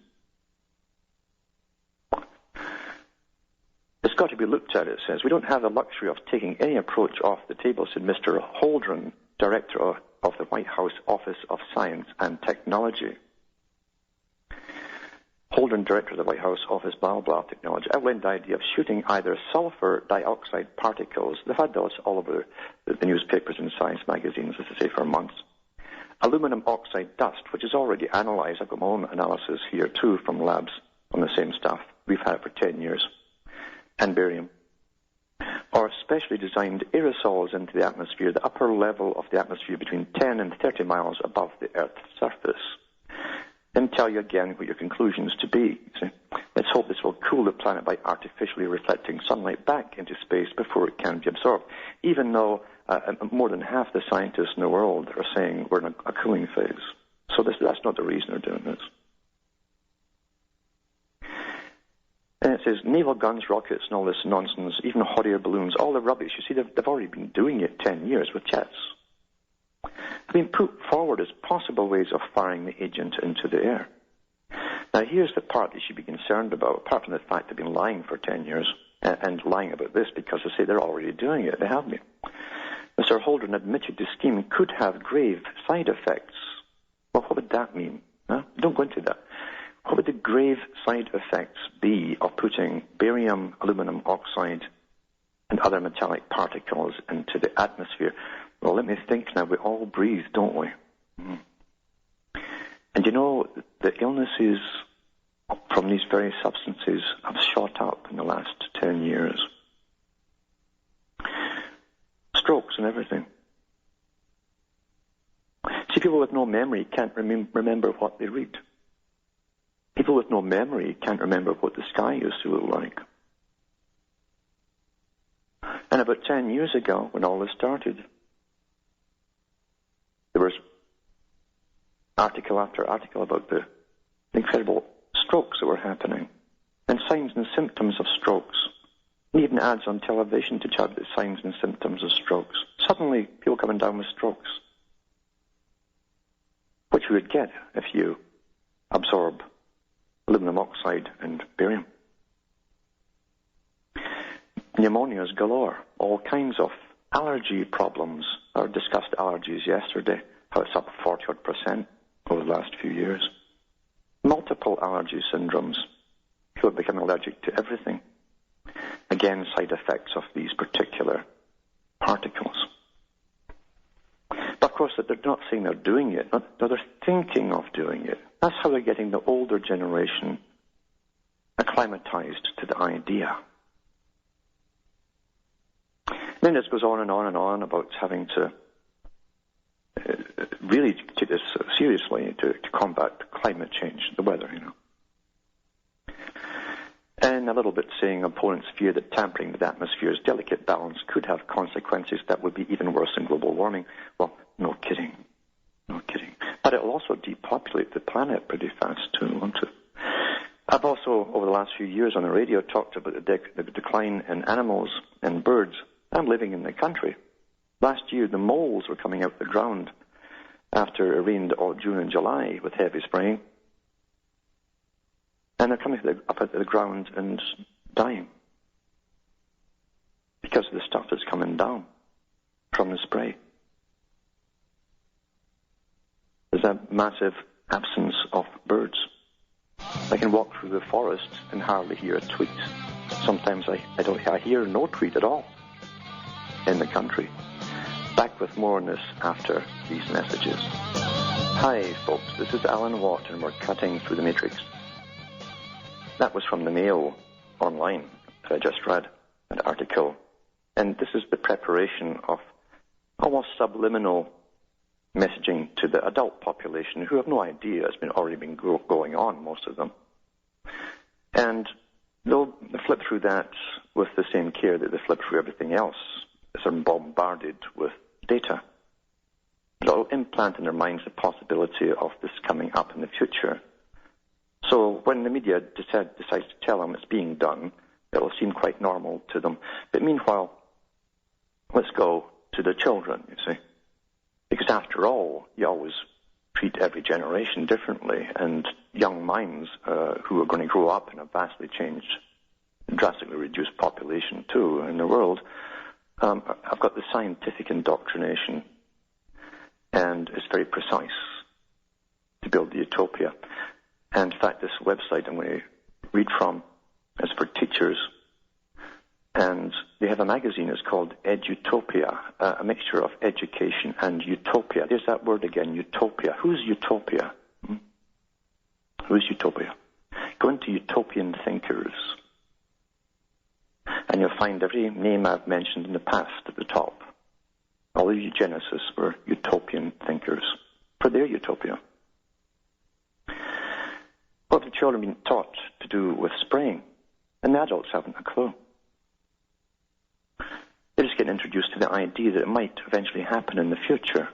Speaker 2: It's got to be looked at, it says. We don't have the luxury of taking any approach off the table, said Mr. Holden, Director of the White House Office of Science and Technology. Holden, Director of the White House Office, blah, blah, technology, outlined the idea of shooting either sulfur dioxide particles. They've had those all over the newspapers and science magazines, as I say, for months. Aluminum oxide dust, which is already analyzed. I've got my own analysis here, too, from labs on the same stuff. We've had it for 10 years. And barium. Or specially designed aerosols into the atmosphere, the upper level of the atmosphere between 10 and 30 miles above the Earth's surface. Then tell you again what your conclusions to be. See? Let's hope this will cool the planet by artificially reflecting sunlight back into space before it can be absorbed, even though more than half the scientists in the world are saying we're in a cooling phase. So that's not the reason they're doing this. And it says naval guns, rockets, and all this nonsense, even hot air balloons, all the rubbish. You see, they've already been doing it 10 years with jets. Have been put forward as possible ways of firing the agent into the air. Now, here's the part you should be concerned about, apart from the fact they've been lying for 10 years, and lying about this because they say they're already doing it. They have been. Mr. Holden admitted the scheme could have grave side effects. Well, what would that mean? Huh? Don't go into that. What would the grave side effects be of putting barium, aluminum oxide, and other metallic particles into the atmosphere? Well, let me think now. We all breathe, don't we? Mm. And you know, the illnesses from these very substances have shot up in the last 10 years. Strokes and everything. See, people with no memory can't remember what they read. People with no memory can't remember what the sky used to look like. And about 10 years ago, when all this started, there was article after article about the incredible strokes that were happening, and signs and symptoms of strokes, and even ads on television to tell the signs and symptoms of strokes. Suddenly, people coming down with strokes, which you would get if you absorb aluminum oxide and barium. Pneumonias galore, all kinds of allergy problems. I discussed allergies yesterday, how it's up 40% over the last few years. Multiple allergy syndromes. People are becoming allergic to everything. Again, side effects of these particular particles. But of course, they're not saying they're doing it. No, they're thinking of doing it. That's how they're getting the older generation acclimatized to the idea. Then this goes on and on and on about having to really take this seriously to combat climate change, the weather, you know. And a little bit saying opponents fear that tampering with the atmosphere's delicate balance could have consequences that would be even worse than global warming. Well, no kidding. No kidding. But it will also depopulate the planet pretty fast too, won't it? I've also, over the last few years on the radio, talked about the decline in animals and birds. I'm living in the country. Last year, the moles were coming out the ground after it rained all June and July with heavy spraying. And they're coming up at the ground and dying because of the stuff that's coming down from the spray. There's a massive absence of birds. I can walk through the forest and hardly hear a tweet. Sometimes I hear no tweet at all in the country. Back with more on this after these messages. Hi folks, this is Alan Watt and we're cutting through the matrix. That was from the Mail online that I just read, an article. And this is the preparation of almost subliminal messaging to the adult population who have no idea it's already been going on, most of them. And they'll flip through that with the same care that they flip through everything else. They're bombarded with data. They'll implant in their minds the possibility of this coming up in the future. So when the media decides to tell them it's being done, it'll seem quite normal to them. But meanwhile, let's go to the children, you see. Because after all, you always treat every generation differently, and young minds who are going to grow up in a vastly changed, drastically reduced population too in the world, I've got the scientific indoctrination, and it's very precise to build the utopia. And in fact, this website I'm going to read from is for teachers, and they have a magazine. It's called Edutopia, a mixture of education and utopia. There's that word again, utopia. Who's utopia? Who's utopia? Go into Utopian Thinkers, and you'll find every name I've mentioned in the past at the top. All the eugenicists were utopian thinkers for their utopia. What have the children been taught to do with spraying? And the adults haven't a clue. They're just getting introduced to the idea that it might eventually happen in the future.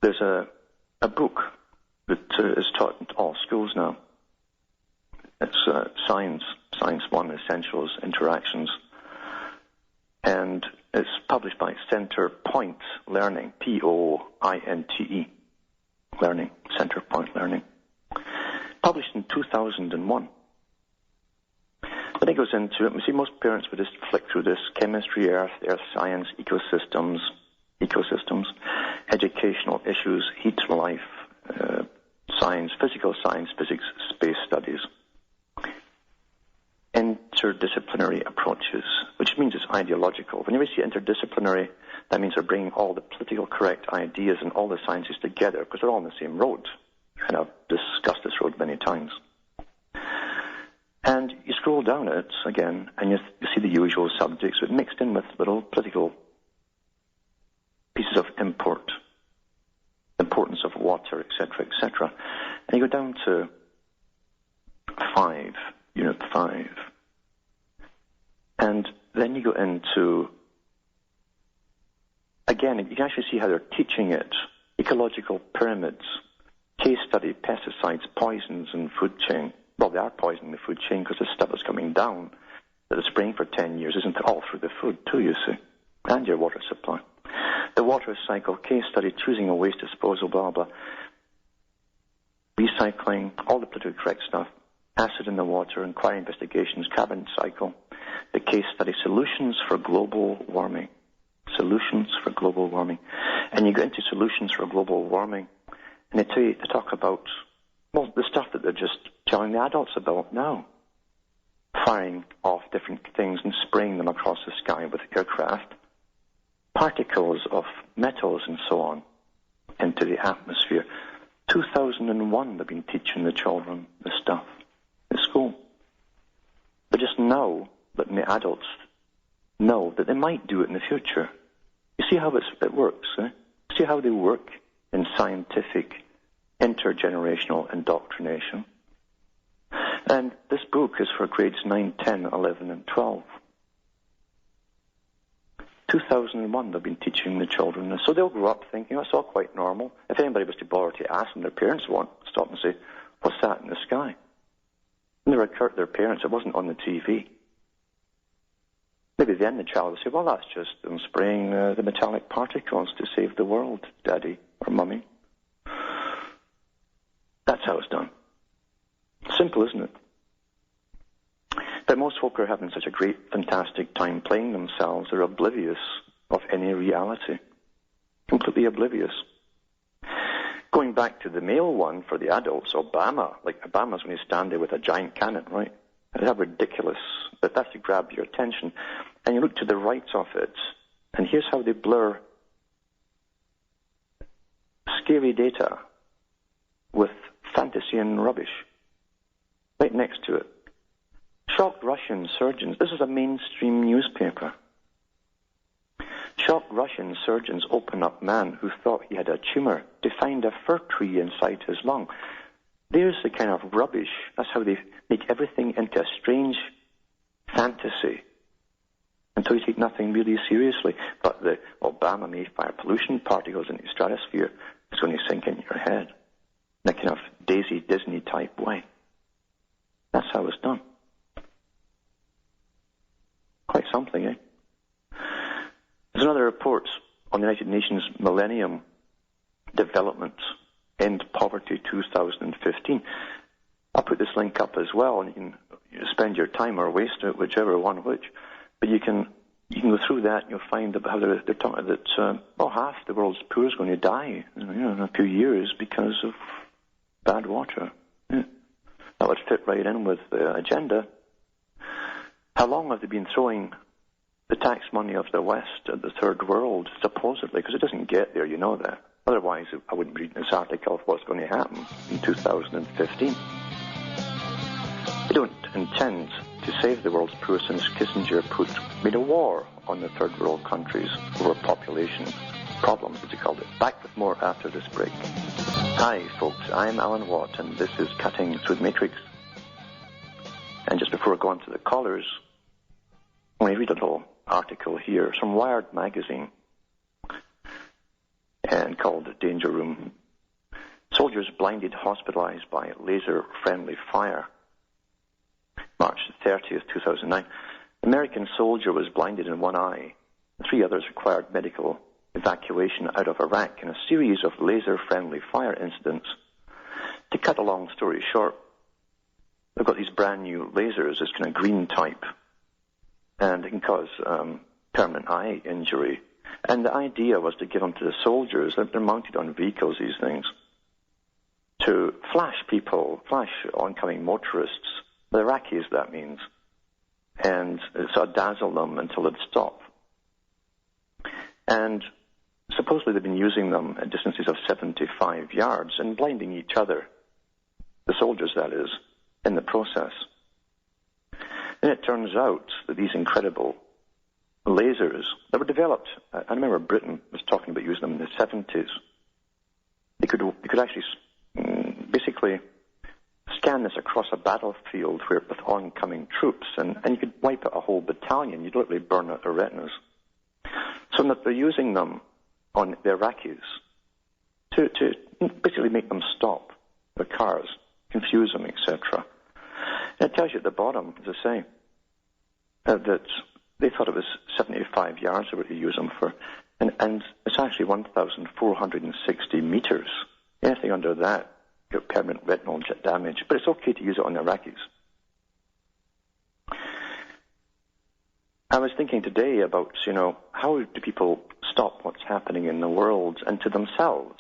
Speaker 2: There's a book that is taught in all schools now. It's Science 1, Essentials, Interactions. And it's published by Center Point Learning, P-O-I-N-T-E. Learning, Center Point Learning. Published in 2001. But it goes into it. You see, most parents would just flick through this: chemistry, earth science, ecosystems, educational issues, heat and life, science, physical science, physics, space studies. Interdisciplinary approaches, which means it's ideological. Whenever you see interdisciplinary, that means they're bringing all the political correct ideas and all the sciences together because they're all on the same road. And I've discussed this road many times. And you scroll down it again, and you see the usual subjects, but mixed in with little political pieces of importance of water, etc., etc. And you go down to Unit 5. And then you go into, again, you can actually see how they're teaching it. Ecological pyramids, case study, pesticides, poisons, and food chain. Well, they are poisoning the food chain because the stuff is coming down that is spraying for 10 years isn't all through the food too, you see, and your water supply. The water cycle, case study, choosing a waste disposal, blah, blah. Recycling, all the politically correct stuff. Acid in the water, inquiry investigations, carbon cycle. The case study, solutions for global warming. Solutions for global warming. And you go into solutions for global warming, and they talk about, well, the stuff that they're just telling the adults about now. Firing off different things and spraying them across the sky with aircraft. Particles of metals and so on into the atmosphere. 2001 they've been teaching the children this stuff in school. But just now letting the adults know that they might do it in the future. You see how it works, eh? See how they work in scientific intergenerational indoctrination. And this book is for grades 9, 10, 11, and 12. 2001 they've been teaching the children this. So they'll grow up thinking, that's all quite normal. If anybody was to bother to ask them, their parents won't stop and say, what's that in the sky? And they recur to their parents, it wasn't on the TV. Maybe then the child will say, well, that's just them spraying the metallic particles to save the world, Daddy or Mummy. That's how it's done. Simple, isn't it? But most folk are having such a great, fantastic time playing themselves, they're oblivious of any reality. Completely oblivious. Going back to the male one for the adults, Obama, like Obama's going to stand there with a giant cannon, right? It's that ridiculous, but that's to grab your attention. And you look to the right of it, and here's how they blur scary data with fantasy and rubbish. Right next to it. Shocked Russian surgeons. This is a mainstream newspaper. Shocked Russian surgeons open up man who thought he had a tumor to find a fir tree inside his lung. There's the kind of rubbish. That's how they make everything into a strange fantasy until you take nothing really seriously. But the Obama may fire pollution particles into the stratosphere. It's going to sink in your head in a kind of Daisy Disney type way. That's how it's done. Quite something, eh? There's another report on the United Nations Millennium Development End Poverty 2015. I'll put this link up as well, and you can spend your time or waste it, whichever one which. But you can go through that, and you'll find how they're talking that half the world's poor is going to die in a few years because of bad water. Yeah. That would fit right in with the agenda. How long have they been throwing the tax money of the West at the third world, supposedly? Because it doesn't get there, you know that. Otherwise, I wouldn't read this article of what's going to happen in 2015. They don't intend to save the world's poor since Kissinger made a war on the third world countries over population problems, as he called it. Back with more after this break. Hi, folks. I'm Alan Watt, and this is Cutting Through the Matrix. And just before I go on to the callers, I want to read a little article here. It's from Wired magazine and called Danger Room. Soldiers blinded, hospitalized by laser-friendly fire. March 30th, 2009. American soldier was blinded in one eye. 3 others required medical evacuation out of Iraq in a series of laser-friendly fire incidents. To cut a long story short, they've got these brand new lasers, this kind of green type, and it can cause permanent eye injury. And the idea was to give them to the soldiers. They're mounted on vehicles, these things, to flash people, flash oncoming motorists, the Iraqis, that means, and sort of dazzle them until they'd stop. And supposedly they've been using them at distances of 75 yards and blinding each other, the soldiers, that is, in the process. And it turns out that these incredible lasers that were developed, I remember Britain was talking about using them in the 70s. They could actually basically scan this across a battlefield with oncoming troops, and you could wipe out a whole battalion. You'd literally burn out their retinas. So that they're using them on the Iraqis to basically make them stop their cars, confuse them, etc. And it tells you at the bottom, as I say, that they thought it was 75 yards they were to use them for, and it's actually 1,460 meters. Anything under that, got permanent retinal damage, but it's okay to use it on the Iraqis. I was thinking today about, how do people stop what's happening in the world and to themselves?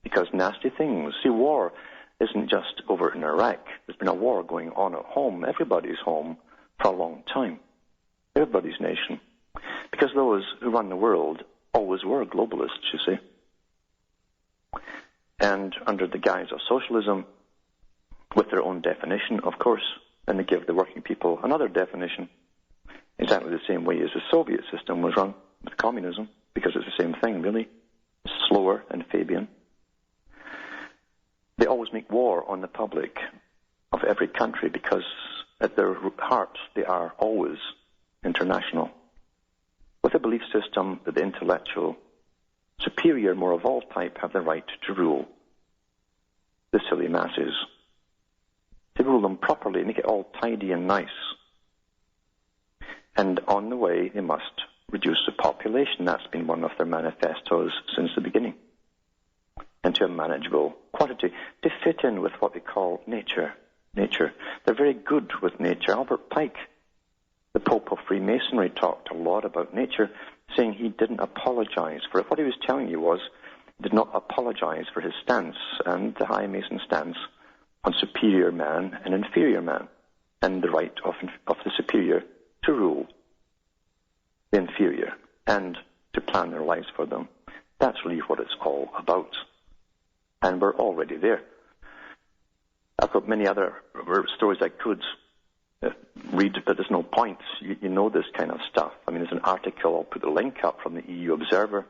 Speaker 2: Because nasty things. See, war isn't just over in Iraq. There's been a war going on at home, everybody's home, for a long time. Everybody's nation. Because those who run the world always were globalists, you see. And under the guise of socialism, with their own definition, of course, and they give the working people another definition, exactly the same way as the Soviet system was run with communism, because it's the same thing, really. Slower and Fabian. They always make war on the public. of every country, because at their heart they are always international, with a belief system that the intellectual, superior, more evolved type have the right to rule the silly masses, to rule them properly, make it all tidy and nice. And on the way, they must reduce the population. That's been one of their manifestos since the beginning, into a manageable quantity, to fit in with what they call nature. Nature. They're very good with nature. Albert Pike, the Pope of Freemasonry, talked a lot about nature, saying he didn't apologize for it. What he was telling you was he did not apologize for his stance, and the High Mason stance on superior man and inferior man, and the right of the superior to rule the inferior and to plan their lives for them. That's really what it's all about. And we're already there. I've got many other stories I could read, but there's no point. You know this kind of stuff. I mean, there's an article, I'll put the link up, from the EU Observer,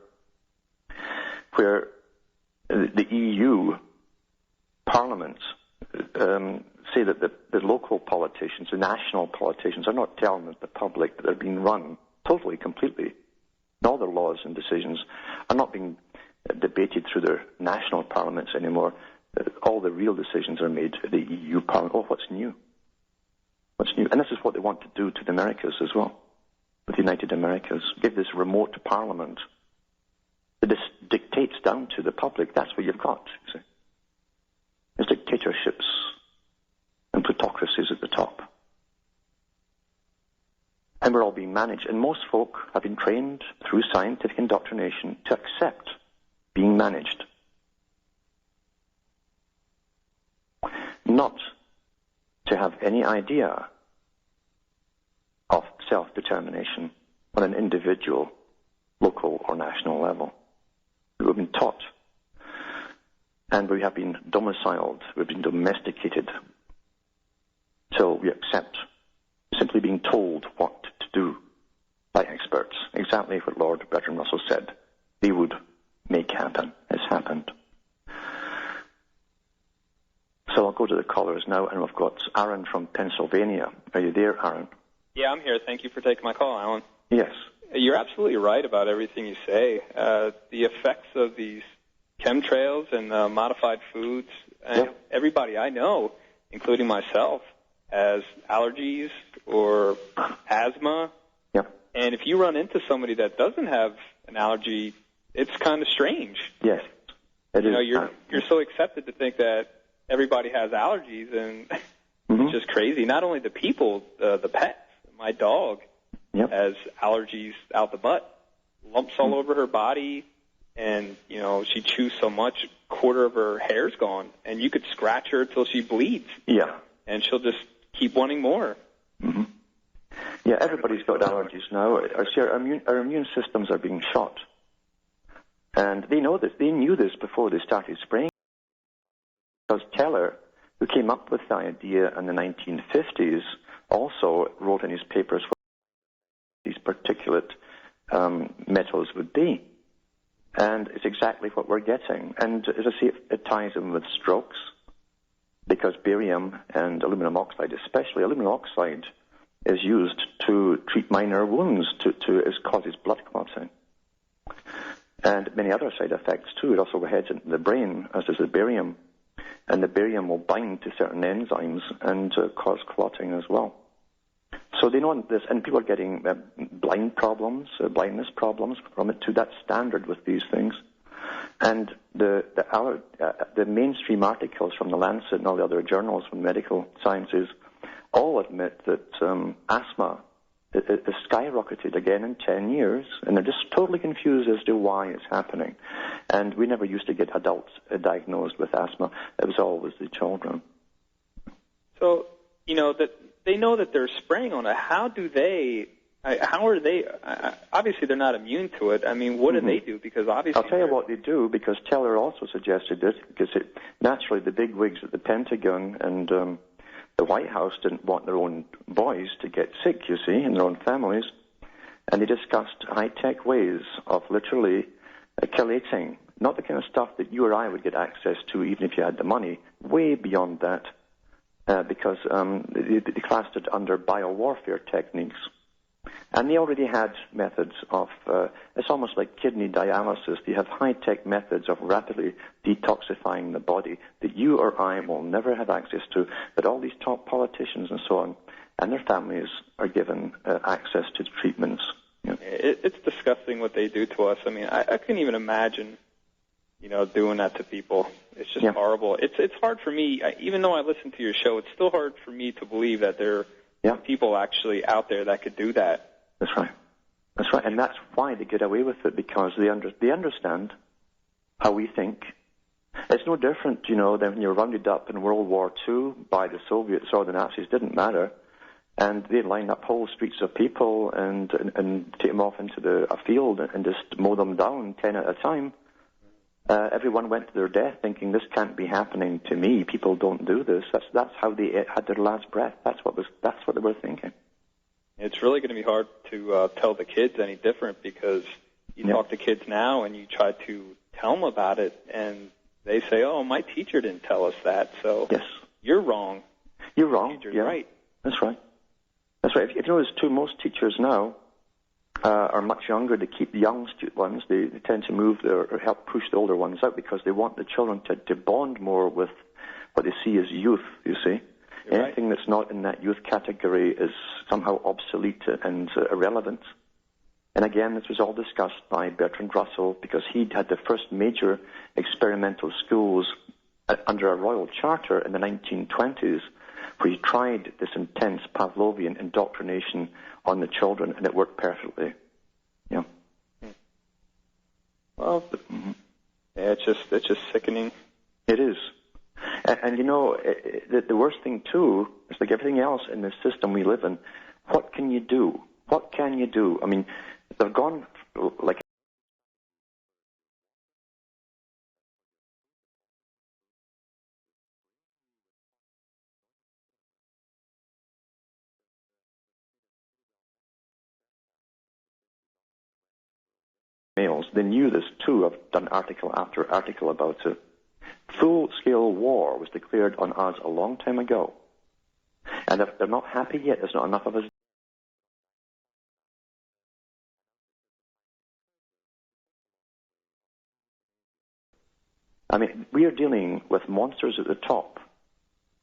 Speaker 2: where the EU parliaments say that the local politicians, the national politicians, are not telling the public that they're being run totally, completely. And all their laws and decisions are not being debated through their national parliaments anymore. All the real decisions are made at the EU Parliament. Oh, what's new? What's new? And this is what they want to do to the Americas as well, with the United Americas. Give this remote parliament that dictates down to the public. That's what you've got. You see. There's dictatorships and plutocracies at the top. And we're all being managed. And most folk have been trained through scientific indoctrination to accept being managed. Not to have any idea of self-determination on an individual, local or national level. We've been taught, and we have been domiciled, we've been domesticated, till we accept simply being told what to do by experts. Exactly what Lord Bertrand Russell said they would make happen has happened. So I'll go to the callers now, and we've got Aaron from Pennsylvania. Are you there, Aaron?
Speaker 3: Yeah, I'm here. Thank you for taking my call, Alan.
Speaker 2: Yes.
Speaker 3: You're absolutely right about everything you say. The effects of these chemtrails and modified foods, and
Speaker 2: Yep.
Speaker 3: everybody I know, including myself, has allergies or asthma.
Speaker 2: Yep.
Speaker 3: And if you run into somebody that doesn't have an allergy, it's kind of strange.
Speaker 2: Yes. It
Speaker 3: You
Speaker 2: is.
Speaker 3: know, you're so accepted to think that everybody has allergies, and it's just crazy. Not only the people, the pets. My dog has allergies out the butt, lumps all over her body, and, you know, she chews so much, a quarter of her hair's gone, and you could scratch her till she bleeds.
Speaker 2: Yeah.
Speaker 3: And she'll just keep wanting more.
Speaker 2: Mm-hmm. Yeah, everybody's got allergies now. Our immune systems are being shot. And they know this. They knew this before they started spraying. Because Keller, who came up with the idea in the 1950s, also wrote in his papers what these particulate metals would be. And it's exactly what we're getting. And as I say, it ties in with strokes, because barium and aluminum oxide, especially aluminum oxide, is used to treat minor wounds, it causes blood clotting. And many other side effects too. It also heads into the brain, as does the barium. And the barium will bind to certain enzymes and cause clotting as well. So they know this, and people are getting blindness problems from it too. That's standard with these things. And the mainstream articles from the Lancet and all the other journals from medical sciences all admit that asthma is skyrocketed again in 10 years, and they're just totally confused as to why it's happening. And we never used to get adults diagnosed with asthma. It was always the children.
Speaker 3: So, you know, that they know that they're spraying on it. How are they, obviously they're not immune to it. I mean, what do they do? Because obviously...
Speaker 2: I'll tell you what they do, because Teller also suggested this, because naturally the big wigs at the Pentagon and the White House didn't want their own boys to get sick, you see, in their own families. And they discussed high-tech ways of literally chelating, not the kind of stuff that you or I would get access to even if you had the money, way beyond that. because they classed it under biowarfare techniques. And they already had methods of, it's almost like kidney dialysis. They have high-tech methods of rapidly detoxifying the body that you or I will never have access to, but all these top politicians and so on, and their families are given access to treatments. You know.
Speaker 3: It's disgusting what they do to us. I mean, I couldn't even imagine, doing that to people. It's just horrible. It's hard for me, even though I listen to your show, it's still hard for me to believe that there are people actually out there that could do that.
Speaker 2: That's right. That's right. And that's why they get away with it, because they understand how we think. It's no different, than when you're rounded up in World War II by the Soviets or the Nazis. It didn't matter. And they'd line up whole streets of people and take them off into a field and just mow them down 10 at a time. Everyone went to their death thinking, this can't be happening to me. People don't do this. That's how they had their last breath. That's what they were thinking.
Speaker 3: It's really going to be hard to tell the kids any different, because you talk to kids now and you try to tell them about it, and they say, oh, my teacher didn't tell us that, so you're wrong.
Speaker 2: You're wrong.
Speaker 3: Teacher's right.
Speaker 2: That's right. That's right. If you notice, too, most teachers now are much younger. They keep the young ones. They tend to move or help push the older ones out because they want the children to bond more with what they see as youth, you see. Anything that's not in that youth category is somehow obsolete and irrelevant. And again, this was all discussed by Bertrand Russell, because he had the first major experimental schools under a royal charter in the 1920s, where he tried this intense Pavlovian indoctrination on the children, and it worked perfectly. Yeah.
Speaker 3: Well, it's just sickening.
Speaker 2: It is. And the worst thing, too, is like everything else in the system we live in, what can you do? What can you do? I mean, they've gone like... males. They knew this, too. I've done article after article about it. Full-scale war was declared on us a long time ago. And if they're not happy yet, there's not enough of us. I mean, we are dealing with monsters at the top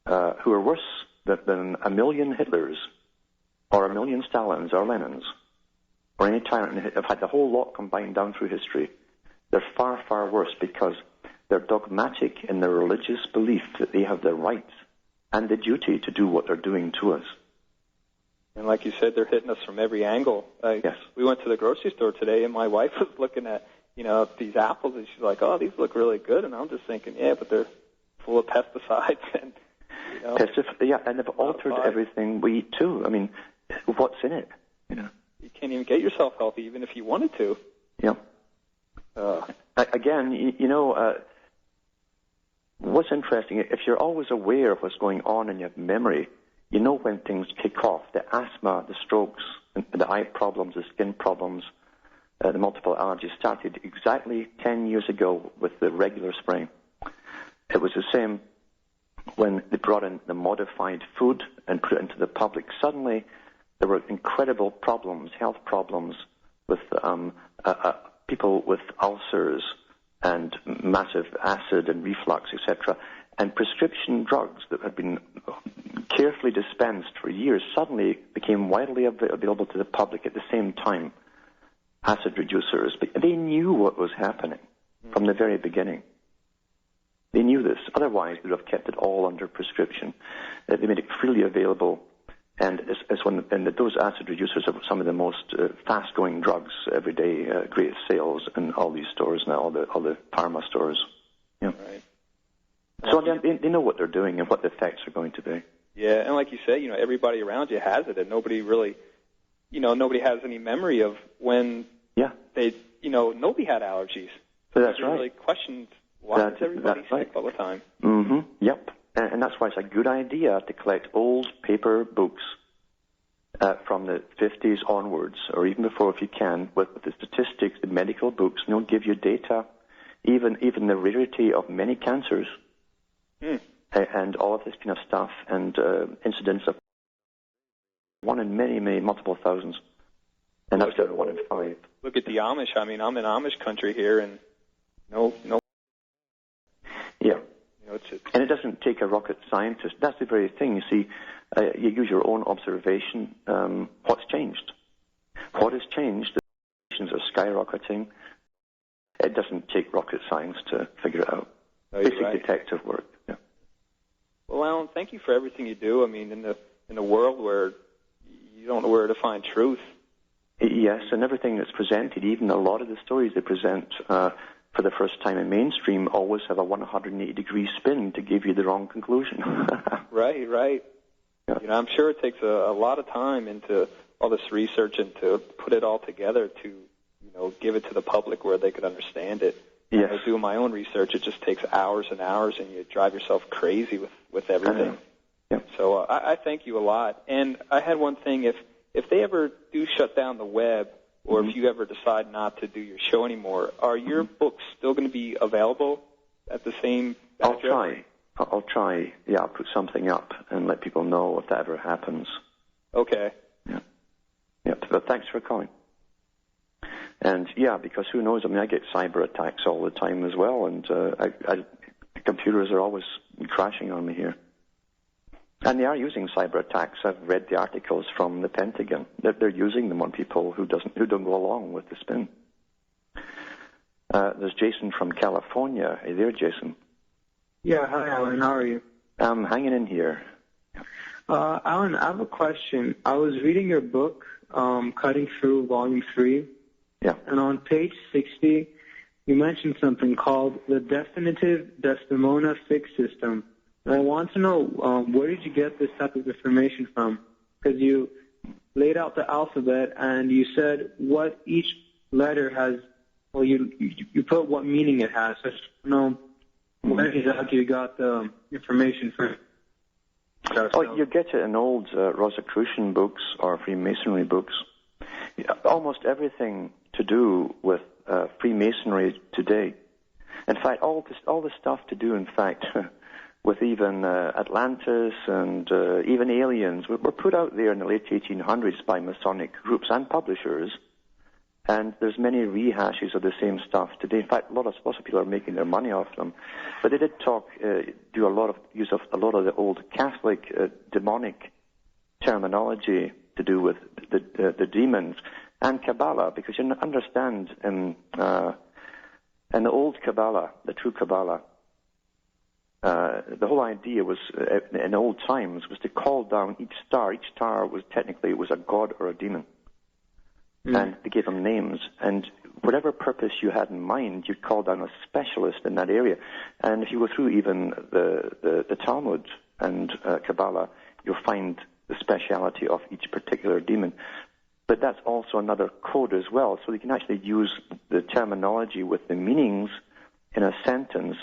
Speaker 2: who are worse than a million Hitlers or a million Stalins or Lenins or any tyrant. Have had the whole lot combined down through history. They're far, far worse because they're dogmatic in their religious belief that they have the right and the duty to do what they're doing to us.
Speaker 3: And like you said, they're hitting us from every angle.
Speaker 2: Yes.
Speaker 3: We went to the grocery store today, and my wife was looking at, these apples, and she's like, oh, these look really good. And I'm just thinking, yeah, but they're full of pesticides. And,
Speaker 2: and they've altered everything we eat, too. I mean, what's in it?
Speaker 3: You can't even get yourself healthy, even if you wanted to.
Speaker 2: Yeah. Again, what's interesting, if you're always aware of what's going on and you have memory, you know when things kick off. The asthma, the strokes, the eye problems, the skin problems, the multiple allergies started exactly 10 years ago with the regular spraying. It was the same when they brought in the modified food and put it into the public. Suddenly, there were incredible problems, health problems, with people with ulcers and massive acid and reflux, etc. And prescription drugs that had been carefully dispensed for years suddenly became widely available to the public at the same time. Acid reducers. But they knew what was happening from the very beginning. They knew this. Otherwise, they would have kept it all under prescription. They made it freely available. And those acid reducers are some of the most fast-going drugs every day, great sales in all these stores now, all the pharma stores. Yeah. Right. So they know what they're doing and what the effects are going to be.
Speaker 3: Yeah, and like you say, everybody around you has it, and nobody really, nobody has any memory of when they, nobody had allergies.
Speaker 2: So that's right.
Speaker 3: Really questioned why is everybody sick all the time.
Speaker 2: Mm-hmm. Yep. And that's why it's a good idea to collect old paper books from the 50s onwards, or even before if you can, with the statistics, the medical books, and they'll give you data, even the rarity of many cancers. And all of this kind of stuff and incidents of one in many, many, multiple thousands. And that's down to 1 in 5.
Speaker 3: Look at the Amish. I mean, I'm in Amish country here, and no.
Speaker 2: Yeah.
Speaker 3: It's
Speaker 2: and it doesn't take a rocket scientist. That's the very thing. You see, you use your own observation. What's changed? What has changed? The populations are skyrocketing. It doesn't take rocket science to figure it out. Basic detective work. Yeah.
Speaker 3: Well, Alan, thank you for everything you do. I mean, in the world where you don't know where to find truth.
Speaker 2: Yes, and everything that's presented, even a lot of the stories they present for the first time in mainstream, always have a 180-degree spin to give you the wrong conclusion.
Speaker 3: Right. Yeah. I'm sure it takes a lot of time into all this research and to put it all together to, give it to the public where they could understand it.
Speaker 2: Yes.
Speaker 3: I do my own research. It just takes hours and hours, and you drive yourself crazy with everything.
Speaker 2: Yeah.
Speaker 3: So I thank you a lot. And I had one thing. If they ever do shut down the web, or if you ever decide not to do your show anymore, are your books still going to be available at the same address?
Speaker 2: I'll try. Yeah, I'll put something up and let people know if that ever happens.
Speaker 3: Okay.
Speaker 2: Yeah. But thanks for calling. And, because who knows? I mean, I get cyber attacks all the time as well, and computers are always crashing on me here. And they are using cyber attacks. I've read the articles from the Pentagon. They're using them on people who don't go along with the spin. There's Jason from California. Are you there, Jason?
Speaker 4: Yeah, hi, Alan. How are you?
Speaker 2: I'm hanging in here.
Speaker 4: Alan, I have a question. I was reading your book, Cutting Through, Volume 3.
Speaker 2: Yeah.
Speaker 4: And on page 60, you mentioned something called the Definitive Desdemona Fix System. And I want to know, where did you get this type of information from? Because you laid out the alphabet and you said what each letter has, well, you put what meaning it has. So I just know where exactly you got the information from.
Speaker 2: Oh, you get it in old Rosicrucian books or Freemasonry books. Almost everything to do with Freemasonry today. In fact, all the stuff to do, in fact, with even Atlantis and even aliens were put out there in the late 1800s by Masonic groups and publishers. And there's many rehashes of the same stuff today. In fact, lots of people are making their money off them. But they did do a lot of use of a lot of the old Catholic demonic terminology to do with the demons and Kabbalah, because you understand in the old Kabbalah, the true Kabbalah, the whole idea was in old times was to call down each star. Each star was technically a god or a demon. And they gave them names, and whatever purpose you had in mind, you'd call down a specialist in that area. And if you go through even the Talmud and Kabbalah, you'll find the speciality of each particular demon. But that's also another code as well, so you can actually use the terminology with the meanings in a sentence,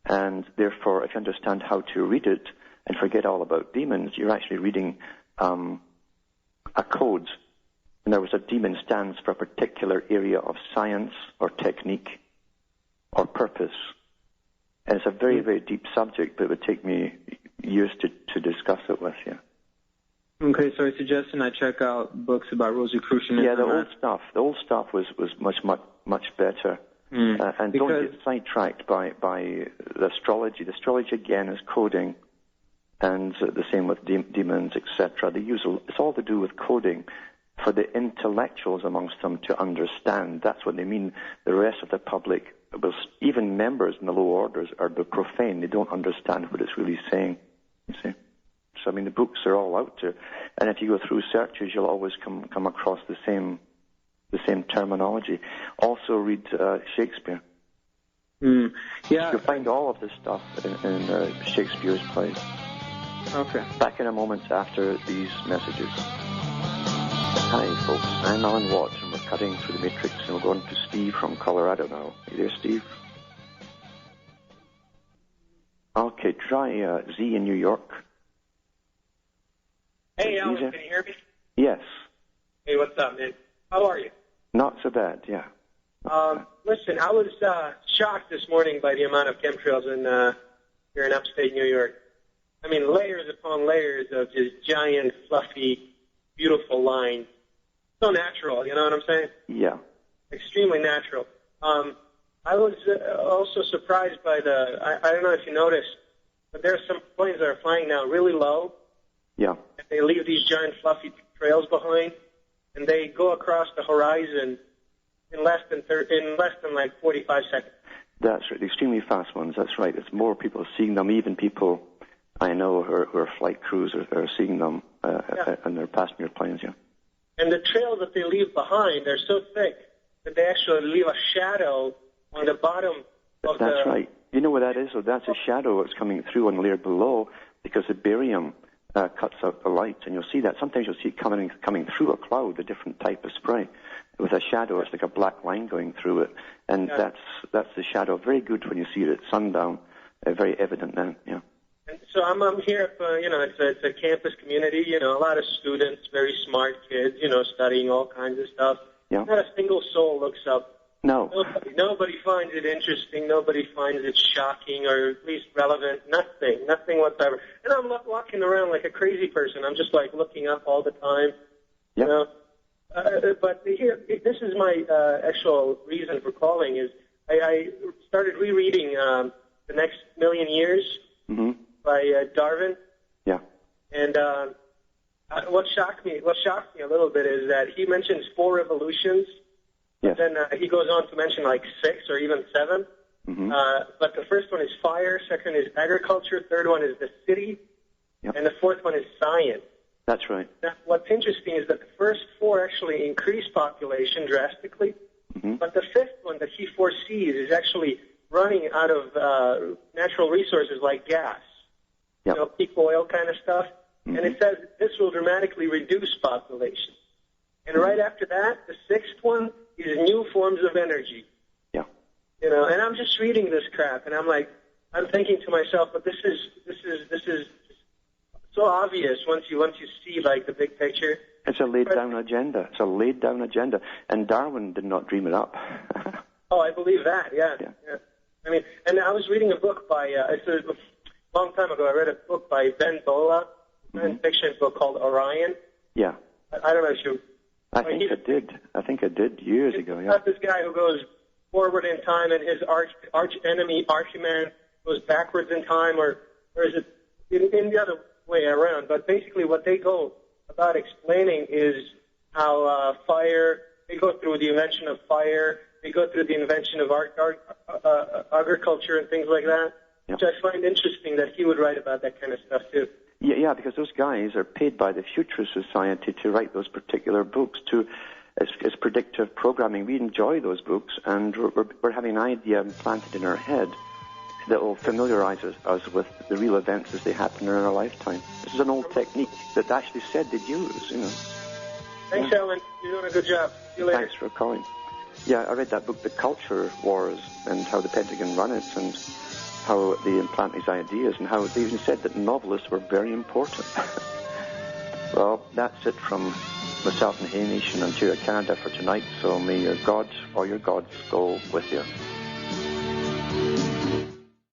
Speaker 2: and therefore, if you understand how to read it and forget all about demons, you're actually reading a code. In other words, a demon stands for a particular area of science or technique or purpose. And it's a very, very deep subject, but it would take me years to discuss it with you.
Speaker 4: Okay, so I suggested I check out books about Rosicrucianism.
Speaker 2: Yeah, the old stuff was much better. And don't get sidetracked by the astrology. The astrology, again, is coding, and the same with demons, etc. It's all to do with coding for the intellectuals amongst them to understand. That's what they mean. The rest of the public, even members in the low orders, are profane. They don't understand what it's really saying, you see. So, I mean, the books are all out there. And if you go through searches, you'll always come across the same terminology. Also read Shakespeare.
Speaker 4: Yeah.
Speaker 2: You'll find all of this stuff in Shakespeare's plays.
Speaker 4: Okay.
Speaker 2: Back in a moment after these messages. Hi, folks. I'm Alan Watts, and we're cutting through the matrix, and we're going to Steve from Colorado now. Are you there, Steve? Okay, try Z in New York.
Speaker 5: Hey, Alan, can you hear me?
Speaker 2: Yes.
Speaker 5: Hey, what's up, man? How are you?
Speaker 2: Not so bad, yeah.
Speaker 5: Listen, I was shocked this morning by the amount of chemtrails here in upstate New York. I mean, layers upon layers of just giant, fluffy, beautiful lines. So natural, you know what I'm saying?
Speaker 2: Yeah.
Speaker 5: Extremely natural. I was also surprised by I don't know if you noticed, but there are some planes that are flying now really low.
Speaker 2: Yeah.
Speaker 5: And they leave these giant fluffy trails behind, and they go across the horizon in less than like 45 seconds.
Speaker 2: That's right. The extremely fast ones. That's right. It's more people seeing them. Even people I know who are flight crews are seeing them on their passenger planes. Yeah.
Speaker 5: And the trails that they leave behind are so thick that they actually leave a shadow on the bottom of
Speaker 2: That's right. You know what that is? So that's a shadow that's coming through on the layer below because the barium cuts out the light, and you'll see that. Sometimes you'll see it coming through a cloud, a different type of spray. With a shadow, it's like a black line going through it, and that's the shadow. Very good when you see it at sundown. Very evident then, yeah.
Speaker 5: And so I'm here, it's a campus community, a lot of students, very smart kids, studying all kinds of stuff.
Speaker 2: Yeah.
Speaker 5: Not a single soul looks up.
Speaker 2: No.
Speaker 5: Nobody finds it interesting. Nobody finds it shocking or at least relevant. Nothing whatsoever. And I'm walking around like a crazy person. I'm just like looking up all the time.
Speaker 2: Yeah.
Speaker 5: But here, this is my actual reason for calling is I started rereading The Next Million Years by Darwin.
Speaker 2: Yeah.
Speaker 5: And what shocked me a little bit is that he mentions 4 revolutions.
Speaker 2: Yes.
Speaker 5: Then he goes on to mention like 6 or even 7. But the first one is fire, second is agriculture, third one is the city, and the fourth one is science.
Speaker 2: That's right.
Speaker 5: Now, what's interesting is that the first 4 actually increase population drastically, but the 5th one that he foresees is actually running out of natural resources like gas, peak oil kind of stuff, and it says this will dramatically reduce population. And right after that, the 6th one is new forms of energy.
Speaker 2: Yeah.
Speaker 5: And I'm just reading this crap, and I'm thinking to myself, but this is so obvious once you see like the big picture.
Speaker 2: It's a laid down agenda. And Darwin did not dream it up.
Speaker 5: Oh, I believe that. Yeah. I mean, and I was reading a book by it's a long time ago. I read a book by Ben Bola, a science fiction book called Orion.
Speaker 2: Yeah.
Speaker 5: I don't know if you.
Speaker 2: I think I did years ago. Yeah.
Speaker 5: About this guy who goes forward in time, and his arch enemy Archimedes goes backwards in time, or is it in the other way around? But basically, what they go about explaining is how fire. They go through the invention of fire. They go through the invention of agriculture and things like that, which I find interesting that he would write about that kind of stuff too.
Speaker 2: Yeah, because those guys are paid by the Futurist Society to write those particular books. As predictive programming, we enjoy those books, and we're having an idea implanted in our head that will familiarize us with the real events as they happen in our lifetime. This is an old technique that actually said they'd use.
Speaker 5: Thanks, Alan. You're doing a good job. See you later.
Speaker 2: Thanks for calling. Yeah, I read that book, The Culture Wars, and how the Pentagon run it, and how they implant these ideas, and how they even said that novelists were very important. Well, that's it from myself and Hey Nation, Ontario, Canada for tonight, so may your God or your gods go with you.